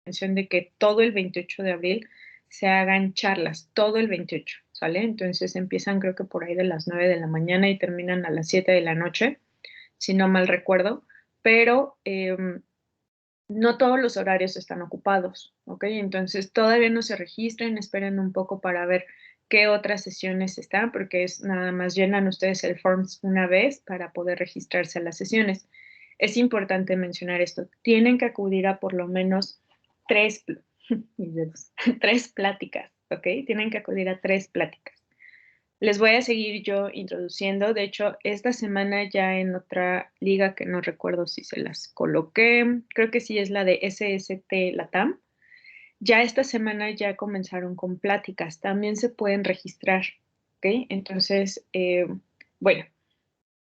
intención de que todo el 28 de abril se hagan charlas, todo el 28, ¿sale? Entonces empiezan creo que por ahí de las 9 de la mañana y terminan a las 7 de la noche, si no mal recuerdo, pero no todos los horarios están ocupados, ¿ok? Entonces todavía no se registren, esperen un poco para ver qué otras sesiones están, porque es nada más llenan ustedes el Forms una vez para poder registrarse a las sesiones. Es importante mencionar esto, tienen que acudir a por lo menos tres, tres pláticas, ¿ok? Tienen que acudir a tres pláticas. Les voy a seguir yo introduciendo. De hecho, esta semana ya en otra liga que no recuerdo si se las coloqué, creo que sí es la de SST Latam. Ya esta semana ya comenzaron con pláticas. También se pueden registrar, ¿ok? Entonces, bueno,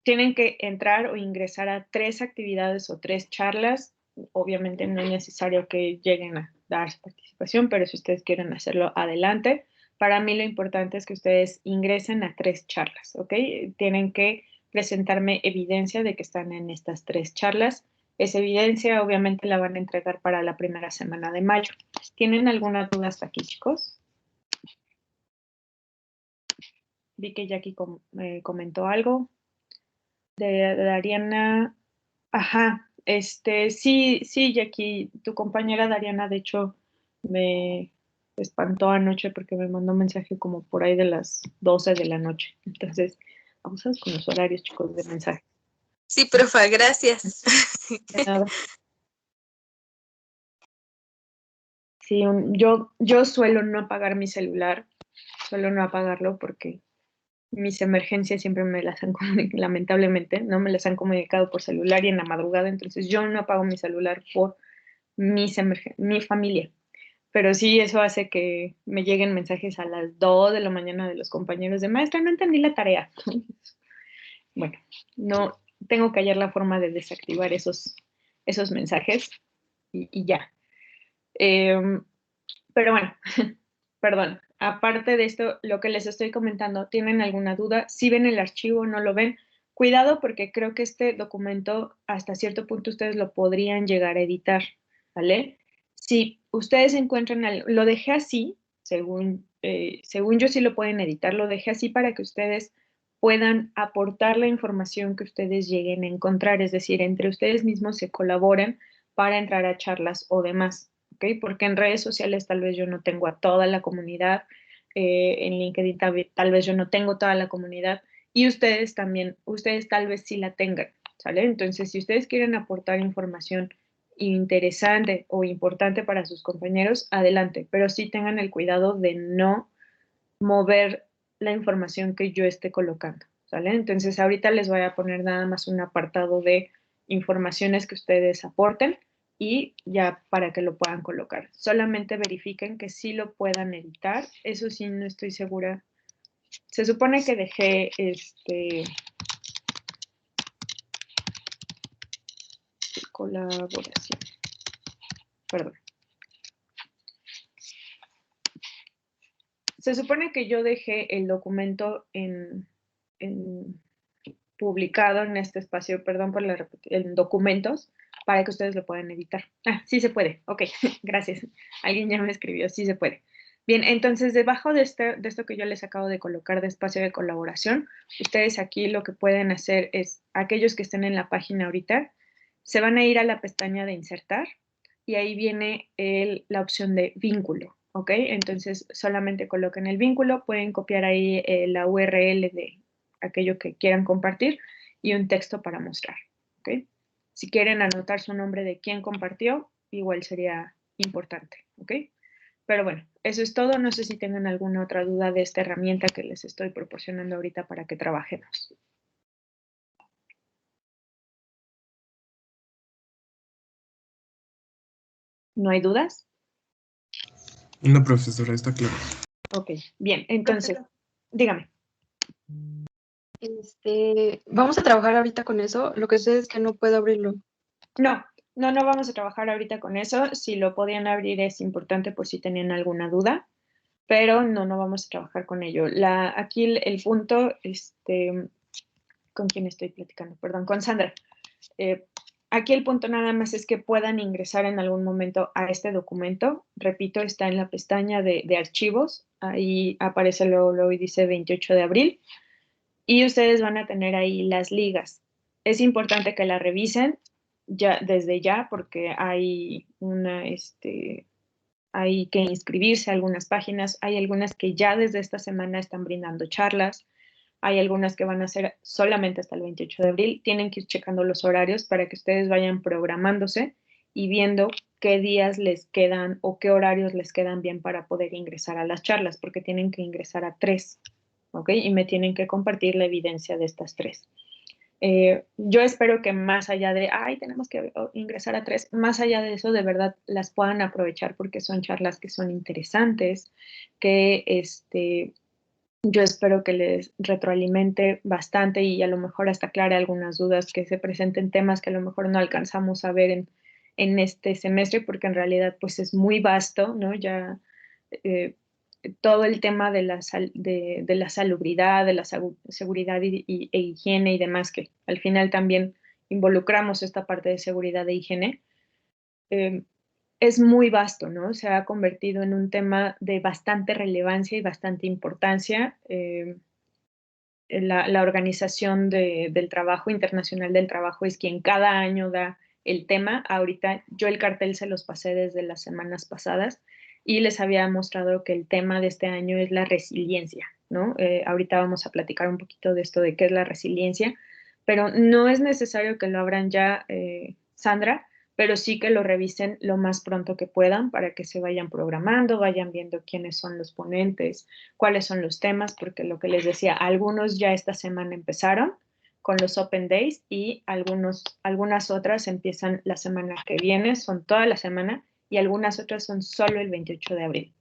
tienen que entrar o ingresar a tres actividades o tres charlas. Obviamente no es necesario que lleguen a dar su participación, pero si ustedes quieren hacerlo, adelante. Para mí lo importante es que ustedes ingresen a tres charlas, ¿ok? Tienen que presentarme evidencia de que están en estas tres charlas. Esa evidencia obviamente la van a entregar para la primera semana de mayo. ¿Tienen alguna duda hasta aquí, chicos? Vi que Jackie comentó algo. De Dariana. Ajá, sí, sí, Jackie, tu compañera Dariana, de hecho, me espantó anoche porque me mandó un mensaje como por ahí de las 12 de la noche. Entonces, abusas con los horarios, chicos, de mensaje. Sí, profa, gracias. De nada. Sí, yo suelo no apagar mi celular, suelo no apagarlo porque mis emergencias siempre me las han comunicado, lamentablemente, no me las han comunicado por celular y en la madrugada, entonces yo no apago mi celular por mi familia. Pero sí, eso hace que me lleguen mensajes a las 2 de la mañana de los compañeros de maestra, no entendí la tarea. Bueno, no tengo que hallar la forma de desactivar esos mensajes y ya. Pero bueno, perdón. Aparte de esto, lo que les estoy comentando, ¿tienen alguna duda? Si ven el archivo, no lo ven, cuidado porque creo que este documento hasta cierto punto ustedes lo podrían llegar a editar, ¿vale? Si ustedes encuentran, lo dejé así, según yo sí lo pueden editar, lo dejé así para que ustedes puedan aportar la información que ustedes lleguen a encontrar, es decir, entre ustedes mismos se colaboren para entrar a charlas o demás. ¿Okay? Porque en redes sociales tal vez yo no tengo a toda la comunidad, en LinkedIn tal vez yo no tengo toda la comunidad y ustedes también, ustedes tal vez sí la tengan, ¿sale? Entonces, si ustedes quieren aportar información interesante o importante para sus compañeros, adelante, pero sí tengan el cuidado de no mover la información que yo esté colocando, ¿sale? Entonces, ahorita les voy a poner nada más un apartado de informaciones que ustedes aporten y ya para que lo puedan colocar. Solamente verifiquen que sí lo puedan editar. Eso sí, no estoy segura. Se supone que dejé colaboración. Perdón. Se supone que yo dejé el documento en publicado en este espacio, perdón por la repetición, en documentos, para que ustedes lo puedan editar. Ah, sí se puede, ok, gracias. Alguien ya me escribió, sí se puede. Bien, entonces debajo de esto que yo les acabo de colocar de espacio de colaboración, ustedes aquí lo que pueden hacer es, aquellos que estén en la página ahorita, se van a ir a la pestaña de insertar y ahí viene la opción de vínculo, ¿ok? Entonces solamente coloquen el vínculo, pueden copiar ahí la URL de aquello que quieran compartir y un texto para mostrar, ¿ok? Si quieren anotar su nombre de quien compartió, igual sería importante, ¿ok? Pero bueno, eso es todo. No sé si tengan alguna otra duda de esta herramienta que les estoy proporcionando ahorita para que trabajemos. ¿No hay dudas? No, profesora, está claro. Ok, bien, entonces, dígame. Vamos a trabajar ahorita con eso. Lo que sé es que no puedo abrirlo. No vamos a trabajar ahorita con eso. Si lo podían abrir es importante por si tenían alguna duda, pero no vamos a trabajar con ello. Aquí el punto, ¿con quién estoy platicando? Perdón, con Sandra. Aquí el punto nada más es que puedan ingresar en algún momento a este documento. Repito, está en la pestaña de archivos. Ahí aparece luego y dice 28 de abril. Y ustedes van a tener ahí las ligas. Es importante que la revisen ya, desde ya porque hay hay que inscribirse a algunas páginas. Hay algunas que ya desde esta semana están brindando charlas. Hay algunas que van a ser solamente hasta el 28 de abril. Tienen que ir checando los horarios para que ustedes vayan programándose y viendo qué días les quedan o qué horarios les quedan bien para poder ingresar a las charlas, porque tienen que ingresar a 3, ¿ok? Y me tienen que compartir la evidencia de estas 3. Yo espero que más allá de, tenemos que ingresar a 3, más allá de eso, de verdad las puedan aprovechar porque son charlas que son interesantes, que yo espero que les retroalimente bastante y a lo mejor hasta aclare algunas dudas, que se presenten temas que a lo mejor no alcanzamos a ver en este semestre, porque en realidad pues es muy vasto, ¿no? Ya eh, todo el tema de de la salubridad, de la seguridad e higiene y demás, que al final también involucramos esta parte de seguridad e higiene. eh, es muy vasto, ¿no? Se ha convertido en un tema de bastante relevancia y bastante importancia. La Organización del Trabajo Internacional del Trabajo es quien cada año da el tema. Ahorita yo el cartel se los pasé desde las semanas pasadas y les había mostrado que el tema de este año es la resiliencia, ¿no? Ahorita vamos a platicar un poquito de esto de qué es la resiliencia, pero no es necesario que lo abran ya, Sandra, pero sí que lo revisen lo más pronto que puedan para que se vayan programando, vayan viendo quiénes son los ponentes, cuáles son los temas, porque lo que les decía, algunos ya esta semana empezaron con los Open Days y algunas otras empiezan la semana que viene, son toda la semana, y algunas otras son solo el 28 de abril.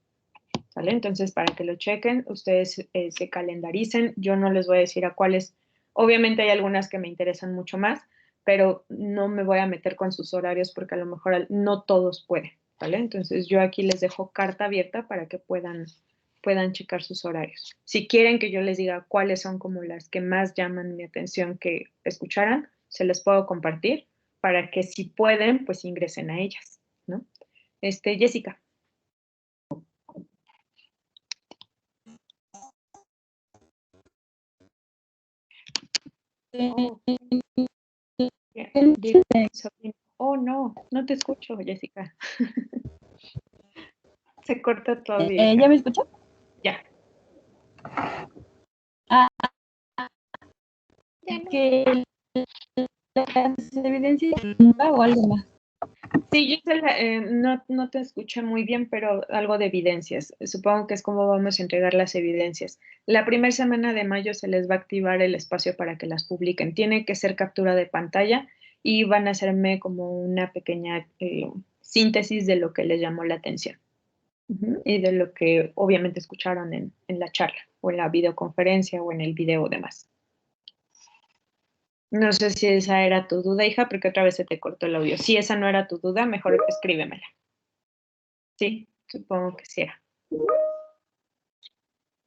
¿Vale? Entonces, para que lo chequen, ustedes se calendaricen. Yo no les voy a decir a cuáles. Obviamente hay algunas que me interesan mucho más, pero no me voy a meter con sus horarios porque a lo mejor no todos pueden, ¿vale? Entonces, yo aquí les dejo carta abierta para que puedan checar sus horarios. Si quieren que yo les diga cuáles son como las que más llaman mi atención que escucharan, se les puedo compartir para que si pueden, pues ingresen a ellas, ¿no? Jessica. Oh, oh, no, no te escucho, Jessica. Se corta tu audio. ¿Ya me escuchó? Ya. Ya no. Que las evidencias o algo más. Sí, yo no te escuché muy bien, pero algo de evidencias. Supongo que es como vamos a entregar las evidencias. La primera semana de mayo se les va a activar el espacio para que las publiquen. Tiene que ser captura de pantalla y van a hacerme como una pequeña síntesis de lo que les llamó la atención. Y de lo que obviamente escucharon en la charla o en la videoconferencia o en el video demás. No sé si esa era tu duda, hija, porque otra vez se te cortó el audio. Si esa no era tu duda, mejor escríbemela. Sí, supongo que sí era.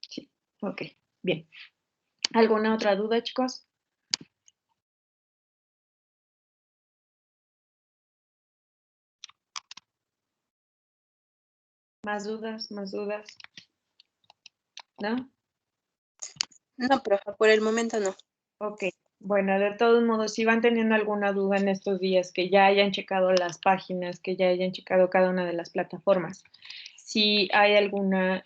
Sí, ok, bien. ¿Alguna otra duda, chicos? ¿Más dudas? ¿Más dudas? ¿No? No, profe, por el momento no. Ok, bueno, de todos modos, si van teniendo alguna duda en estos días, que ya hayan checado las páginas, que ya hayan checado cada una de las plataformas, si hay alguna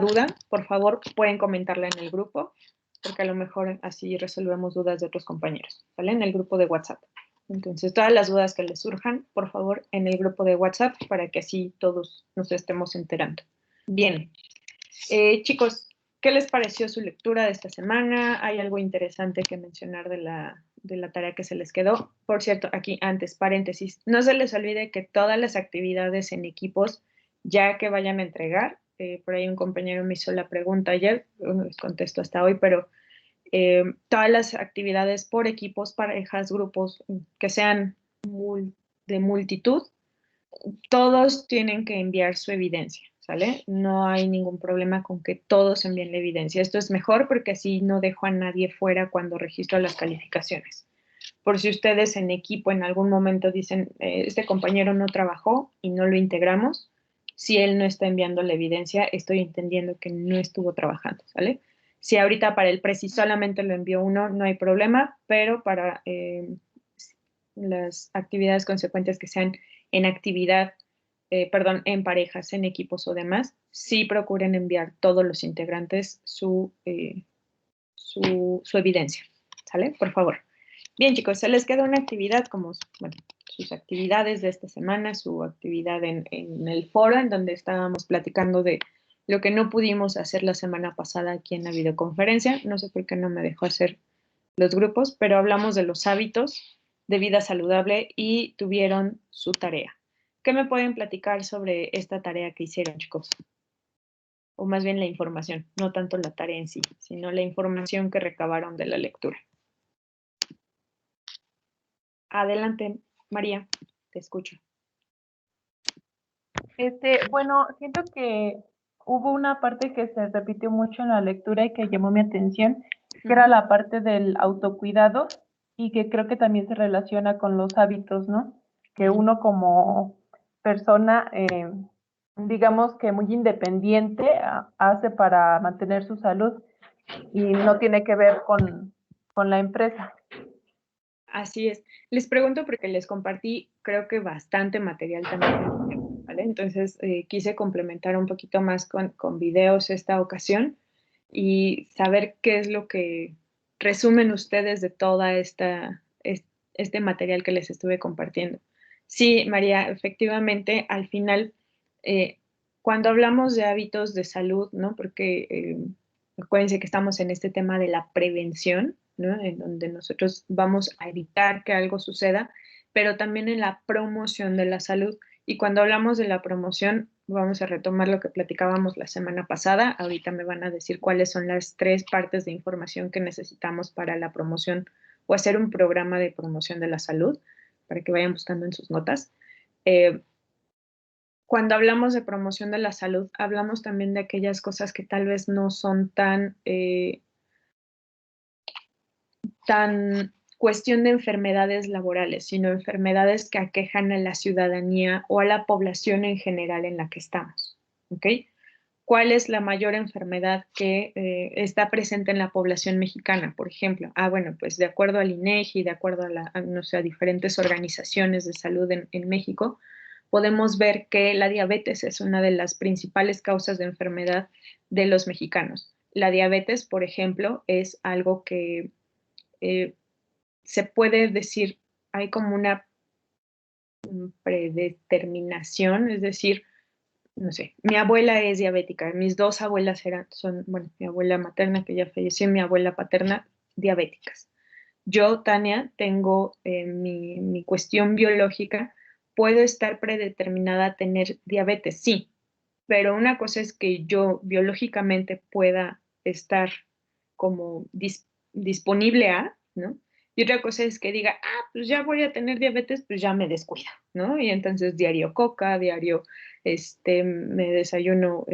duda, por favor, pueden comentarla en el grupo, porque a lo mejor así resolvemos dudas de otros compañeros, ¿vale? En el grupo de WhatsApp. Entonces, todas las dudas que les surjan, por favor, en el grupo de WhatsApp, para que así todos nos estemos enterando. Bien. Chicos, ¿qué les pareció su lectura de esta semana? ¿Hay algo interesante que mencionar de la tarea que se les quedó? Por cierto, aquí antes, paréntesis, no se les olvide que todas las actividades en equipos, ya que vayan a entregar, por ahí un compañero me hizo la pregunta ayer, no les contesto hasta hoy, pero todas las actividades por equipos, parejas, grupos, que sean de multitud, todos tienen que enviar su evidencia, ¿sale? No hay ningún problema con que todos envíen la evidencia. Esto es mejor porque así no dejo a nadie fuera cuando registro las calificaciones. por si ustedes en equipo en algún momento dicen, este compañero no trabajó y no lo integramos, si él no está enviando la evidencia, estoy entendiendo que no estuvo trabajando, ¿sale? Si ahorita para el presi solamente lo envió uno, no hay problema, pero para las actividades consecuentes que sean en actividad, en parejas, en equipos o demás, sí procuren enviar todos los integrantes su evidencia, ¿sale? Por favor. Bien, chicos, se les queda una actividad como, bueno, sus actividades de esta semana, su actividad en el foro, en donde estábamos platicando de lo que no pudimos hacer la semana pasada aquí en la videoconferencia. No sé por qué no me dejó hacer los grupos, pero hablamos de los hábitos de vida saludable y tuvieron su tarea. ¿Qué me pueden platicar sobre esta tarea que hicieron, chicos? O más bien la información, no tanto la tarea en sí, sino la información que recabaron de la lectura. Adelante, María, te escucho. Bueno, siento que hubo una parte que se repitió mucho en la lectura y que llamó mi atención, que era la parte del autocuidado y que creo que también se relaciona con los hábitos, ¿no? Que uno como persona, digamos que muy independiente, hace para mantener su salud y no tiene que ver con la empresa. Así es. Les pregunto porque les compartí, creo que bastante material también, ¿vale? Entonces, quise complementar un poquito más con videos esta ocasión y saber qué es lo que resumen ustedes de toda este material que les estuve compartiendo. Sí, María, efectivamente, al final, cuando hablamos de hábitos de salud, ¿no? Porque acuérdense que estamos en este tema de la prevención, ¿no? En donde nosotros vamos a evitar que algo suceda, pero también en la promoción de la salud. Y cuando hablamos de la promoción, vamos a retomar lo que platicábamos la semana pasada. Ahorita me van a decir cuáles son las 3 partes de información que necesitamos para la promoción o hacer un programa de promoción de la salud, para que vayan buscando en sus notas. Cuando hablamos de promoción de la salud, hablamos también de aquellas cosas que tal vez no son tan cuestión de enfermedades laborales, sino enfermedades que aquejan a la ciudadanía o a la población en general en la que estamos. ¿Ok? ¿Cuál es la mayor enfermedad que está presente en la población mexicana, por ejemplo? Bueno, pues de acuerdo al INEGI, de acuerdo a diferentes organizaciones de salud en México, podemos ver que la diabetes es una de las principales causas de enfermedad de los mexicanos. La diabetes, por ejemplo, es algo que se puede decir, hay como una predeterminación, es decir, no sé, mi abuela es diabética, mis 2 abuelas bueno, mi abuela materna que ya falleció y mi abuela paterna diabéticas. Yo, Tania, tengo mi cuestión biológica, puedo estar predeterminada a tener diabetes, sí, pero una cosa es que yo biológicamente pueda estar como disponible a, ¿no? Y otra cosa es que diga, pues ya voy a tener diabetes, pues ya me descuido, ¿no? Y entonces diario coca, diario me desayuno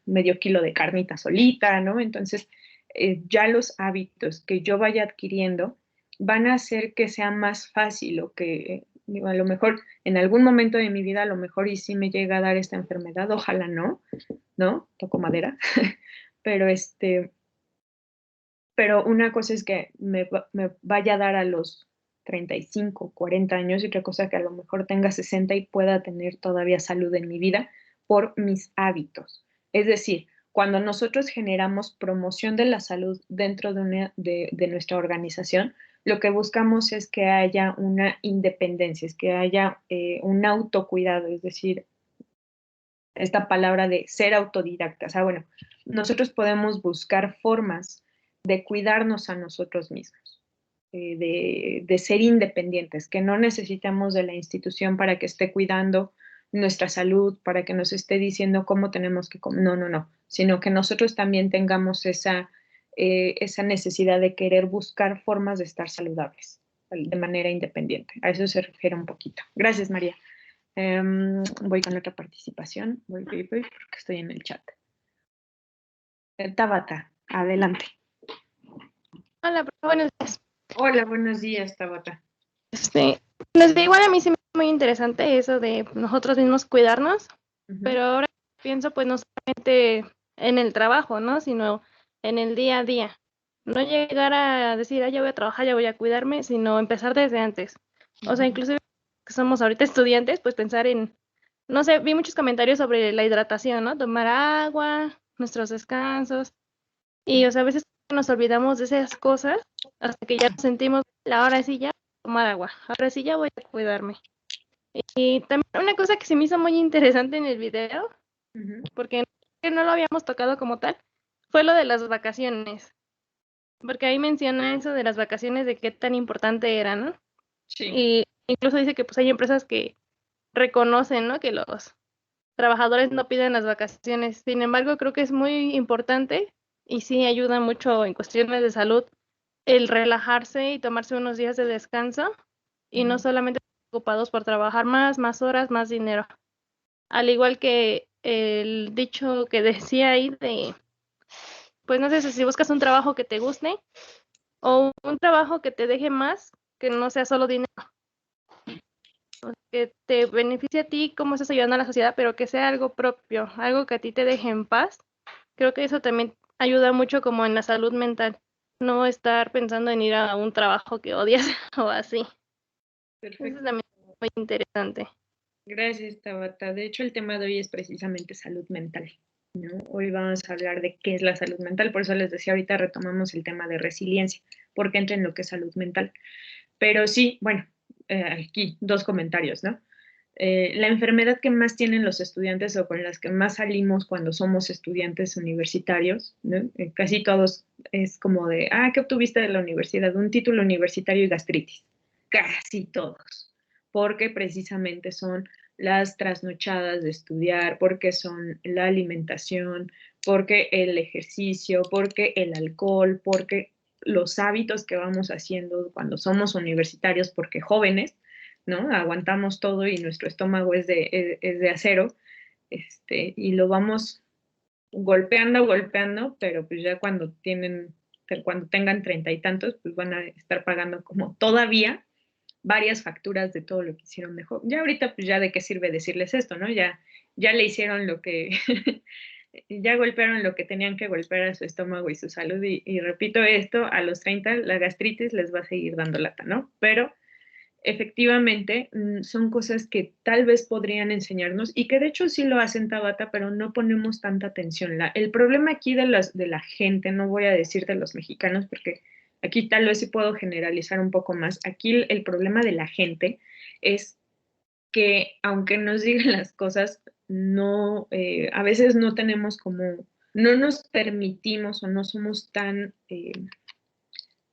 medio kilo de carnita solita, ¿no? Entonces, ya los hábitos que yo vaya adquiriendo van a hacer que sea más fácil o que, digo, a lo mejor en algún momento de mi vida, a lo mejor y sí me llega a dar esta enfermedad, ojalá no, ¿no? Toco madera, pero pero una cosa es que me vaya a dar a los 35, 40 años y otra cosa que a lo mejor tenga 60 y pueda tener todavía salud en mi vida por mis hábitos. Es decir, cuando nosotros generamos promoción de la salud dentro de nuestra organización, lo que buscamos es que haya una independencia, es que haya un autocuidado, es decir, esta palabra de ser autodidactas. Bueno, nosotros podemos buscar formas de cuidarnos a nosotros mismos, de ser independientes, que no necesitamos de la institución para que esté cuidando nuestra salud, para que nos esté diciendo cómo tenemos que comer. No, sino que nosotros también tengamos esa necesidad de querer buscar formas de estar saludables de manera independiente. A eso se refiere un poquito. Gracias, María. Voy con otra participación. Voy porque estoy en el chat. Tabata, adelante. Hola, buenos días. Hola, buenos días, Tabata. Igual a mí sí me es muy interesante eso de nosotros mismos cuidarnos, Ujú. pero ahora pienso pues no solamente en el trabajo, ¿no? Sino en el día a día. No llegar a decir, ya voy a trabajar, ya voy a cuidarme, sino empezar desde antes. O sea, inclusive que somos ahorita estudiantes, pues pensar en, no sé, vi muchos comentarios sobre la hidratación, ¿no? Tomar agua, nuestros descansos. Y, o sea, a veces nos olvidamos de esas cosas hasta que ya nos sentimos, ahora sí ya voy a tomar agua, ahora sí ya voy a cuidarme. Y también una cosa que se me hizo muy interesante en el video, Ujú. porque no lo habíamos tocado como tal, fue lo de las vacaciones. Porque ahí menciona eso de las vacaciones, de qué tan importante era, ¿no? Sí. Y incluso dice que pues hay empresas que reconocen, ¿no? Que los trabajadores no piden las vacaciones. Sin embargo, creo que es muy importante y sí ayuda mucho en cuestiones de salud el relajarse y tomarse unos días de descanso y no Ujú. solamente ocupados por trabajar más horas, más dinero. Al igual que el dicho que decía ahí de, pues no sé si buscas un trabajo que te guste o un trabajo que te deje más, que no sea solo dinero, que te beneficie a ti, cómo estás ayudando a la sociedad, pero que sea algo propio, algo que a ti te deje en paz. Creo que eso también ayuda mucho como en la salud mental, no estar pensando en ir a un trabajo que odias o así. Eso Perfecto. también es muy interesante. Gracias, Tabata. De hecho, el tema de hoy es precisamente salud mental, ¿no? Hoy vamos a hablar de qué es la salud mental, por eso les decía ahorita retomamos el tema de resiliencia, porque entra en lo que es salud mental. Pero sí, bueno, aquí dos comentarios, ¿no? La enfermedad que más tienen los estudiantes o con las que más salimos cuando somos estudiantes universitarios, ¿no? Casi todos es como de, ¿qué obtuviste de la universidad? Un título universitario y gastritis. Casi todos, porque precisamente son las trasnochadas de estudiar, porque son la alimentación, porque el ejercicio, porque el alcohol, porque los hábitos que vamos haciendo cuando somos universitarios, porque jóvenes, ¿no? Aguantamos todo y nuestro estómago es de acero, y lo vamos golpeando, pero pues ya cuando tengan 30 y tantos, pues van a estar pagando como todavía varias facturas de todo lo que hicieron mejor. Ya ahorita, pues ya de qué sirve decirles esto, ¿no? Ya le hicieron lo que, ya golpearon lo que tenían que golpear a su estómago y su salud. Y repito esto, a los 30 la gastritis les va a seguir dando lata, ¿no? Pero efectivamente son cosas que tal vez podrían enseñarnos y que de hecho sí lo hacen Tabata, pero no ponemos tanta atención. El problema aquí de la gente, no voy a decir de los mexicanos porque aquí tal vez sí puedo generalizar un poco más, aquí el problema de la gente es que aunque nos digan las cosas, no, a veces no tenemos como, no nos permitimos o no somos tan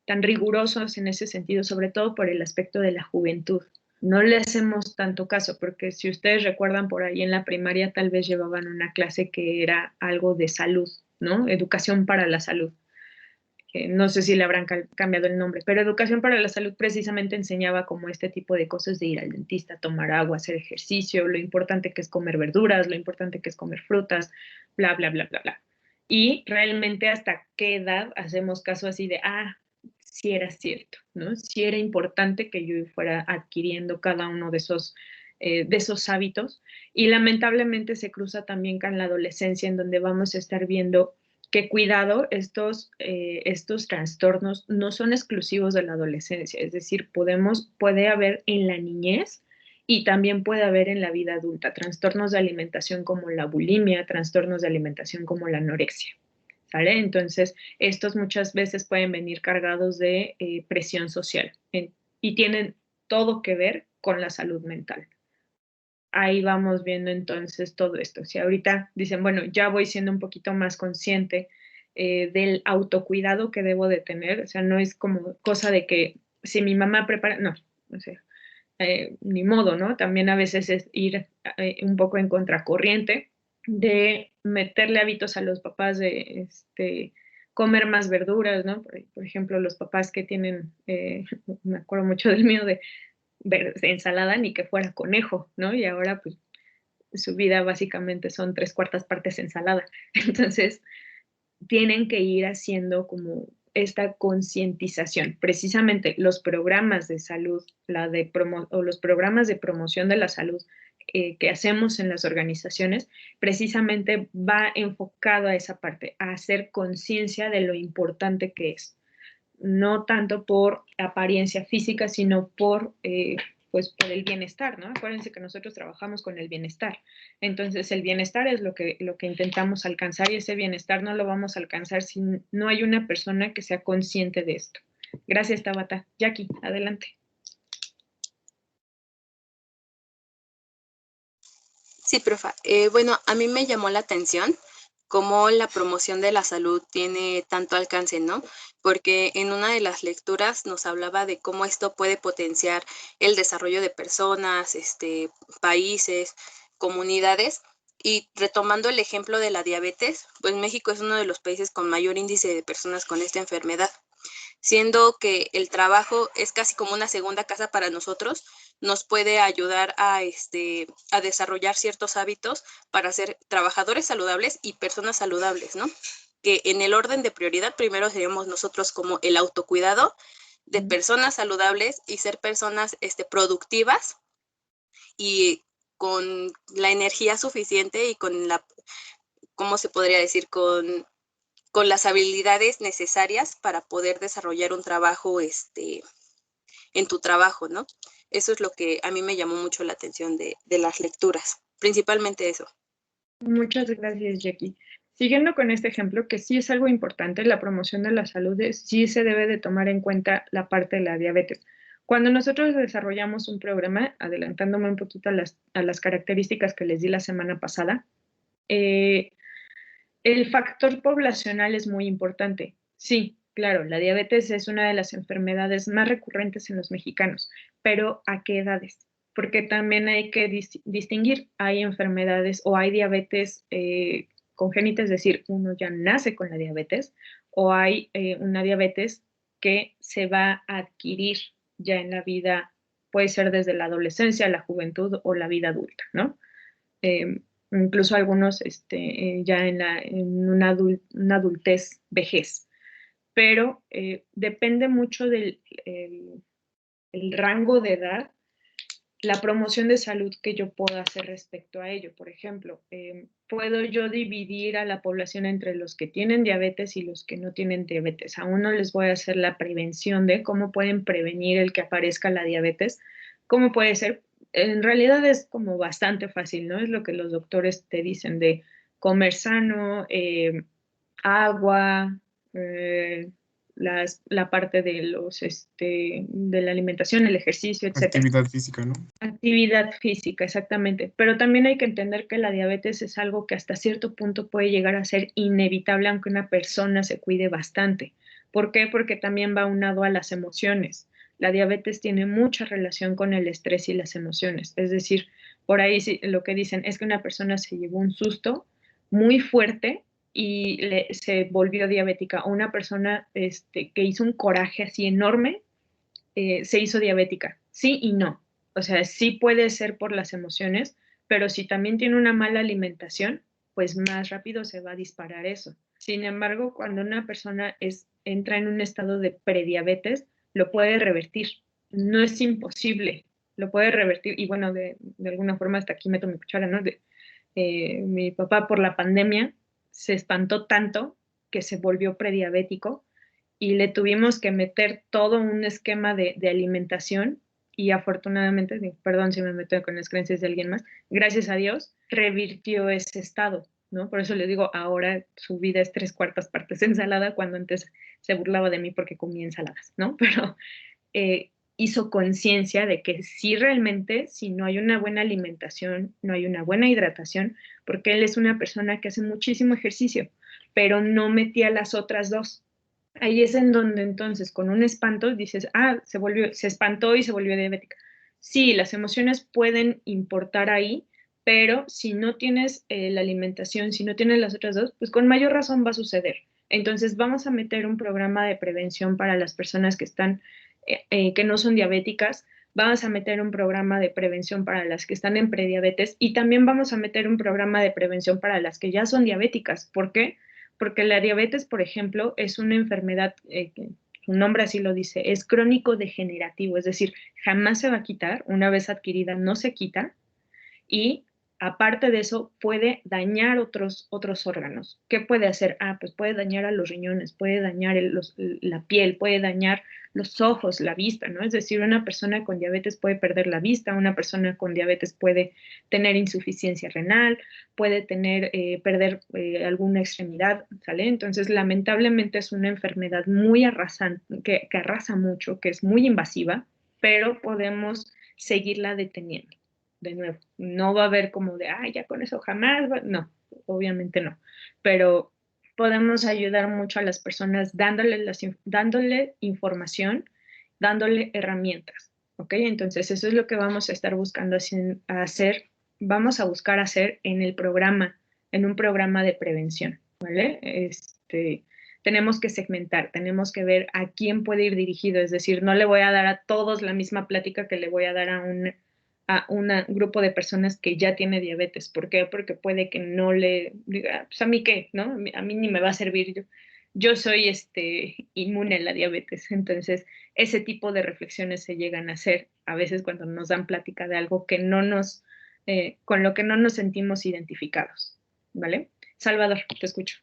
rigurosos en ese sentido, sobre todo por el aspecto de la juventud. No le hacemos tanto caso, porque si ustedes recuerdan por ahí en la primaria tal vez llevaban una clase que era algo de salud, ¿no? Educación para la salud. No sé si le habrán cambiado el nombre, pero educación para la salud precisamente enseñaba como este tipo de cosas de ir al dentista, tomar agua, hacer ejercicio, lo importante que es comer verduras, lo importante que es comer frutas, bla, bla, bla, bla, bla. Y realmente hasta qué edad hacemos caso así de, sí era cierto, ¿no? Sí era importante que yo fuera adquiriendo cada uno de esos hábitos. Y lamentablemente se cruza también con la adolescencia, en donde vamos a estar viendo que cuidado, estos trastornos no son exclusivos de la adolescencia, es decir, puede haber en la niñez y también puede haber en la vida adulta trastornos de alimentación como la bulimia, trastornos de alimentación como la anorexia. ¿Sale? Entonces, estos muchas veces pueden venir cargados de presión social y tienen todo que ver con la salud mental. Ahí vamos viendo entonces todo esto. Si ahorita dicen, bueno, ya voy siendo un poquito más consciente del autocuidado que debo de tener, o sea, no es como cosa de que si mi mamá prepara, no, o sea, ni modo, ¿no? También a veces es ir un poco en contracorriente de meterle hábitos a los papás de comer más verduras, ¿no? Por ejemplo, los papás que tienen, me acuerdo mucho del mío de ensalada ni que fuera conejo, ¿no? Y ahora pues su vida básicamente son 3/4 partes ensalada. Entonces, tienen que ir haciendo como esta concientización. Precisamente los programas de salud, o los programas de promoción de la salud que hacemos en las organizaciones, precisamente va enfocado a esa parte, a hacer conciencia de lo importante que es. No tanto por apariencia física, sino pues por el bienestar, ¿no? Acuérdense que nosotros trabajamos con el bienestar. Entonces, el bienestar es lo que intentamos alcanzar, y ese bienestar no lo vamos a alcanzar si no hay una persona que sea consciente de esto. Gracias, Tabata. Jackie, adelante. Sí, profa. Bueno, a mí me llamó la atención cómo la promoción de la salud tiene tanto alcance, ¿no? Porque en una de las lecturas nos hablaba de cómo esto puede potenciar el desarrollo de personas, países, comunidades. Y retomando el ejemplo de la diabetes, pues México es uno de los países con mayor índice de personas con esta enfermedad. Siendo que el trabajo es casi como una segunda casa para nosotros, nos puede ayudar a desarrollar ciertos hábitos para ser trabajadores saludables y personas saludables, ¿no? Que en el orden de prioridad primero seríamos nosotros como el autocuidado de personas saludables y ser personas productivas y con la energía suficiente y con la, ¿cómo se podría decir? Con las habilidades necesarias para poder desarrollar un trabajo en tu trabajo, ¿no? Eso es lo que a mí me llamó mucho la atención de las lecturas, principalmente eso. Muchas gracias, Jackie. Siguiendo con este ejemplo, que sí es algo importante, la promoción de la salud, sí se debe de tomar en cuenta la parte de la diabetes. Cuando nosotros desarrollamos un programa, adelantándome un poquito a las características que les di la semana pasada, el factor poblacional es muy importante. Sí, claro, la diabetes es una de las enfermedades más recurrentes en los mexicanos, pero ¿a qué edades? Porque también hay que distinguir, hay enfermedades o hay diabetes congénita, es decir, uno ya nace con la diabetes, o hay una diabetes que se va a adquirir ya en la vida, puede ser desde la adolescencia, la juventud o la vida adulta, ¿no? Incluso algunos ya en una adultez, vejez. Pero depende mucho del el rango de edad, la promoción de salud que yo pueda hacer respecto a ello. Por ejemplo, puedo yo dividir a la población entre los que tienen diabetes y los que no tienen diabetes. A uno les voy a hacer la prevención de cómo pueden prevenir el que aparezca la diabetes, cómo puede ser. En realidad es como bastante fácil, ¿no? Es lo que los doctores te dicen de comer sano, agua, la parte de de la alimentación, el ejercicio, etc. Actividad física, ¿no? Actividad física, exactamente. Pero también hay que entender que la diabetes es algo que hasta cierto punto puede llegar a ser inevitable, aunque una persona se cuide bastante. ¿Por qué? Porque también va aunado a las emociones. La diabetes tiene mucha relación con el estrés y las emociones. Es decir, por ahí lo que dicen es que una persona se llevó un susto muy fuerte y se volvió diabética. O una persona que hizo un coraje así enorme, se hizo diabética. Sí y no. O sea, sí puede ser por las emociones, pero si también tiene una mala alimentación, pues más rápido se va a disparar eso. Sin embargo, cuando una persona entra en un estado de prediabetes, lo puede revertir. No es imposible, lo puede revertir. Y bueno, de alguna forma hasta aquí meto mi cuchara, ¿no? Mi papá por la pandemia se espantó tanto que se volvió prediabético y le tuvimos que meter todo un esquema de alimentación y afortunadamente, perdón si me meto con las creencias de alguien más, gracias a Dios, revirtió ese estado, ¿no? Por eso le digo, ahora su vida es 3/4 partes ensalada, cuando antes se burlaba de mí porque comía ensaladas, ¿no? Pero hizo conciencia de que sí, realmente, si no hay una buena alimentación, no hay una buena hidratación, porque él es una persona que hace muchísimo ejercicio, pero no metía las otras dos. Ahí es en donde entonces con un espanto dices, se espantó y se volvió diabética. Sí, las emociones pueden importar ahí, pero si no tienes la alimentación, si no tienes las otras dos, pues con mayor razón va a suceder. Entonces vamos a meter un programa de prevención para las personas que están, que no son diabéticas. Vamos a meter un programa de prevención para las que están en prediabetes y también vamos a meter un programa de prevención para las que ya son diabéticas. ¿Por qué? porque la diabetes, por ejemplo, es una enfermedad, que su nombre así lo dice, es crónico degenerativo, es decir, jamás se va a quitar, una vez adquirida no se quita, y aparte de eso puede dañar otros órganos. ¿Qué puede hacer? Pues puede dañar a los riñones, puede dañar la piel, puede dañar los ojos, la vista, ¿no? Es decir, una persona con diabetes puede perder la vista, una persona con diabetes puede tener insuficiencia renal, puede perder alguna extremidad, ¿sale? Entonces, lamentablemente es una enfermedad muy arrasante, que arrasa mucho, que es muy invasiva, pero podemos seguirla deteniendo. De nuevo, no va a haber como de, ya con eso jamás, no, obviamente no, pero podemos ayudar mucho a las personas dándole información, dándole herramientas, ¿ok? Entonces eso es lo que vamos a estar buscando hacer, vamos a buscar hacer en un programa de prevención, ¿vale? Tenemos que segmentar, tenemos que ver a quién puede ir dirigido, es decir, no le voy a dar a todos la misma plática que le voy a dar a un grupo de personas que ya tiene diabetes. ¿Por qué? Porque puede que no le diga, pues a mí qué, ¿no? A mí ni me va a servir. Yo soy inmune a la diabetes. Entonces, ese tipo de reflexiones se llegan a hacer a veces cuando nos dan plática de algo que con lo que no nos sentimos identificados. ¿Vale? Salvador, te escucho.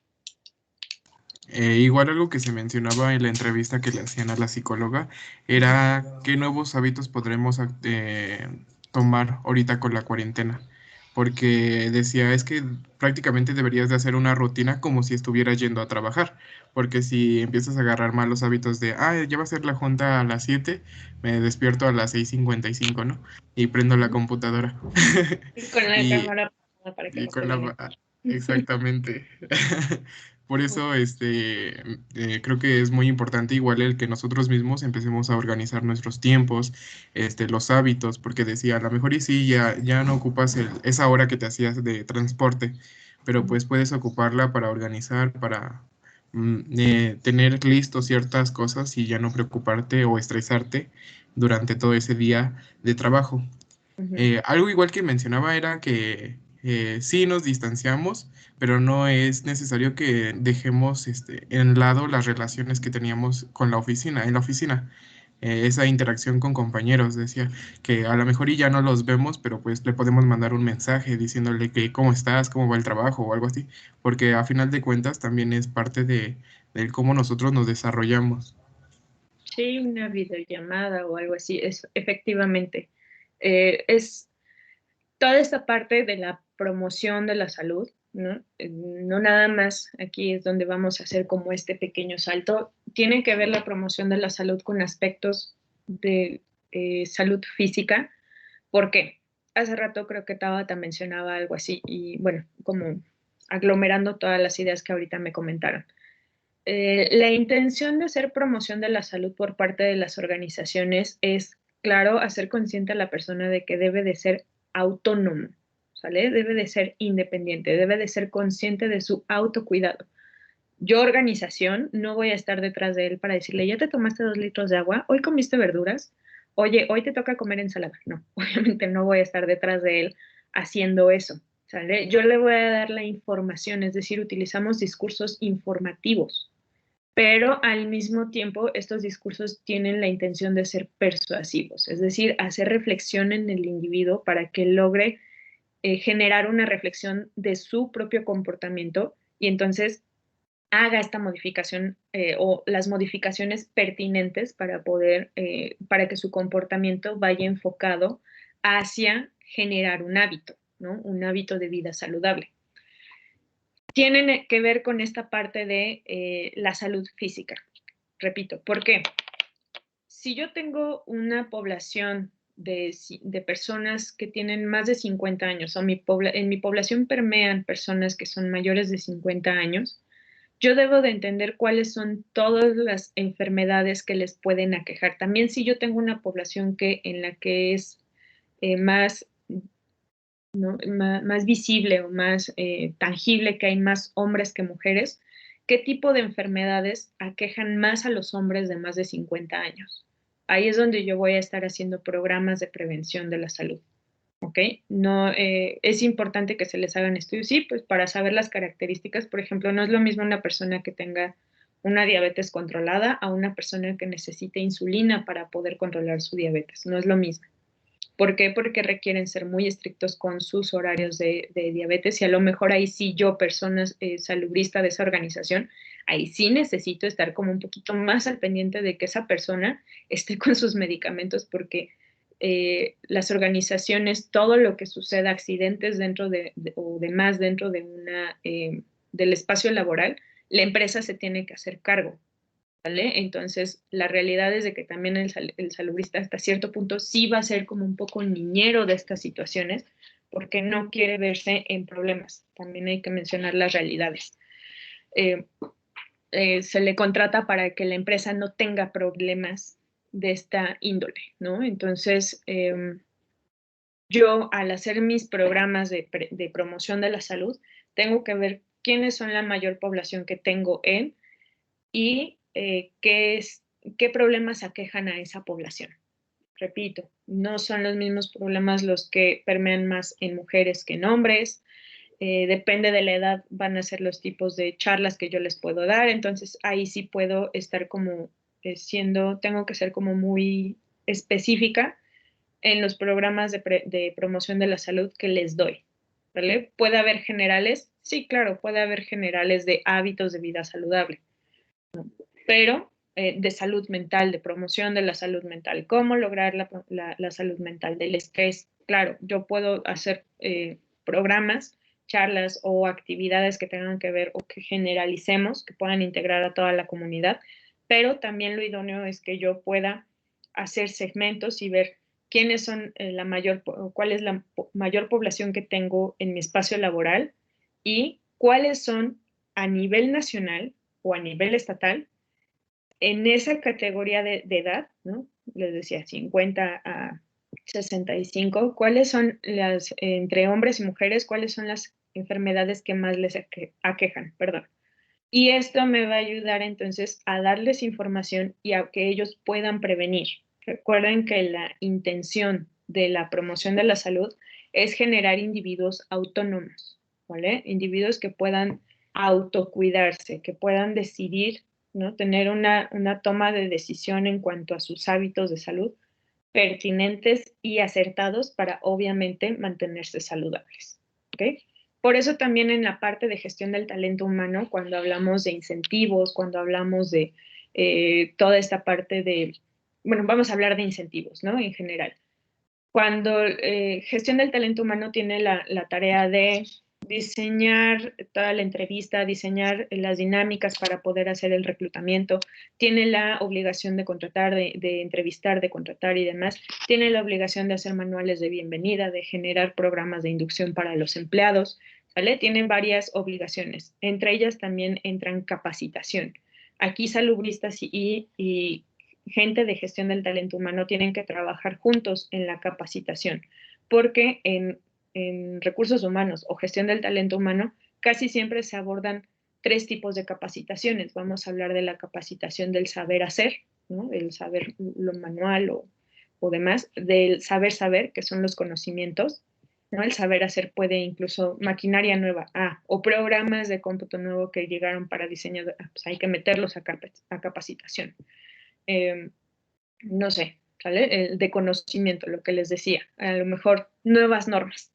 Igual algo que se mencionaba en la entrevista que le hacían a la psicóloga era qué nuevos hábitos podremos tomar ahorita con la cuarentena, porque decía, es que prácticamente deberías de hacer una rutina como si estuvieras yendo a trabajar, porque si empiezas a agarrar malos hábitos de, ya va a ser la junta a las 7, me despierto a las 6:55, ¿no? Y prendo la computadora. Y con la Y, cámara para que y nos con peleen. exactamente. Por eso, creo que es muy importante igual el que nosotros mismos empecemos a organizar nuestros tiempos, los hábitos, porque decía, a lo mejor y sí, ya no ocupas esa hora que te hacías de transporte, pero pues puedes ocuparla para organizar, para tener listo ciertas cosas y ya no preocuparte o estresarte durante todo ese día de trabajo. Algo igual que mencionaba era que sí nos distanciamos, pero no es necesario que dejemos en lado las relaciones que teníamos con la oficina, en la oficina. Esa interacción con compañeros, decía, que a lo mejor y ya no los vemos, pero pues le podemos mandar un mensaje diciéndole que cómo estás, cómo va el trabajo o algo así, porque a final de cuentas también es parte del cómo nosotros nos desarrollamos. Sí, una videollamada o algo así, es efectivamente. Es toda esta parte de la promoción de la salud, ¿no? No nada más aquí es donde vamos a hacer como este pequeño salto. Tiene que ver la promoción de la salud con aspectos de salud física. ¿Por qué? Hace rato creo que Tabata mencionaba algo así y bueno, como aglomerando todas las ideas que ahorita me comentaron. La intención de hacer promoción de la salud por parte de las organizaciones es, claro, hacer consciente a la persona de que debe de ser autónomo, ¿sale? Debe de ser independiente, debe de ser consciente de su autocuidado. Yo, organización, no voy a estar detrás de él para decirle, ya te tomaste 2 litros de agua, hoy comiste verduras, oye, hoy te toca comer ensalada. No, obviamente no voy a estar detrás de él haciendo eso, ¿sale? Yo le voy a dar la información, es decir, utilizamos discursos informativos, pero al mismo tiempo estos discursos tienen la intención de ser persuasivos, es decir, hacer reflexión en el individuo para que logre generar una reflexión de su propio comportamiento y entonces haga esta modificación o las modificaciones pertinentes para que su comportamiento vaya enfocado hacia generar un hábito, ¿no? Un hábito de vida saludable. Tienen que ver con esta parte de la salud física. Repito, ¿por qué? Si yo tengo una población de personas que tienen más de 50 años, o en mi población permean personas que son mayores de 50 años, yo debo de entender cuáles son todas las enfermedades que les pueden aquejar. También si yo tengo una población en la que es más, ¿no? más visible o más tangible, que hay más hombres que mujeres, ¿qué tipo de enfermedades aquejan más a los hombres de más de 50 años? Ahí es donde yo voy a estar haciendo programas de prevención de la salud. ¿ok? No, es importante que se les hagan estudios, sí, pues para saber las características. Por ejemplo, no es lo mismo una persona que tenga una diabetes controlada a una persona que necesite insulina para poder controlar su diabetes. No es lo mismo. ¿Por qué? Porque requieren ser muy estrictos con sus horarios de diabetes y a lo mejor ahí sí yo, persona salubrista de esa organización, ahí sí necesito estar como un poquito más al pendiente de que esa persona esté con sus medicamentos porque las organizaciones, todo lo que suceda, accidentes dentro o demás dentro de del espacio laboral, la empresa se tiene que hacer cargo. ¿Vale? Entonces, la realidad es de que también el salubrista hasta cierto punto sí va a ser como un poco niñero de estas situaciones porque no quiere verse en problemas. También hay que mencionar las realidades. Se le contrata para que la empresa no tenga problemas de esta índole, ¿no? Entonces, yo al hacer mis programas de promoción de la salud, tengo que ver quiénes son la mayor población que tengo y qué problemas aquejan a esa población. Repito, no son los mismos problemas los que permean más en mujeres que en hombres. Depende de la edad, van a ser los tipos de charlas que yo les puedo dar. Entonces, ahí sí puedo estar como tengo que ser como muy específica en los programas de promoción de la salud que les doy. ¿Vale? ¿Puede haber generales? Sí, claro, puede haber generales de hábitos de vida saludable, pero de salud mental, de promoción de la salud mental. ¿Cómo lograr la salud mental del estrés? Claro, yo puedo hacer programas, charlas o actividades que tengan que ver o que generalicemos, que puedan integrar a toda la comunidad, pero también lo idóneo es que yo pueda hacer segmentos y ver quiénes son cuál es la mayor población que tengo en mi espacio laboral y cuáles son a nivel nacional o a nivel estatal en esa categoría de edad, ¿no? Les decía 50 a 65, ¿cuáles son entre hombres y mujeres, cuáles son las enfermedades que más les aquejan? Perdón. Y esto me va a ayudar entonces a darles información y a que ellos puedan prevenir. Recuerden que la intención de la promoción de la salud es generar individuos autónomos, ¿vale? Individuos que puedan autocuidarse, que puedan decidir, ¿no? Tener una toma de decisión en cuanto a sus hábitos de salud pertinentes y acertados para obviamente mantenerse saludables, ¿ok? Por eso también en la parte de gestión del talento humano, cuando hablamos de incentivos, cuando hablamos de toda esta parte bueno, vamos a hablar de incentivos, ¿no? En general. Cuando gestión del talento humano tiene la tarea de diseñar toda la entrevista, diseñar las dinámicas para poder hacer el reclutamiento, tiene la obligación de contratar, de entrevistar, de contratar y demás, tiene la obligación de hacer manuales de bienvenida, de generar programas de inducción para los empleados, ¿vale? Tienen varias obligaciones, entre ellas también entran capacitación. Aquí salubristas y gente de gestión del talento humano tienen que trabajar juntos en la capacitación, porque en recursos humanos o gestión del talento humano casi siempre se abordan 3 tipos de capacitaciones. Vamos a hablar de la capacitación del saber hacer, ¿no? El saber lo manual o demás, del saber, que son los conocimientos, ¿no? El saber hacer puede incluso maquinaria nueva, o programas de cómputo nuevo que llegaron para diseño, pues hay que meterlos a capacitación. No sé, ¿sale? De conocimiento, lo que les decía, a lo mejor nuevas normas,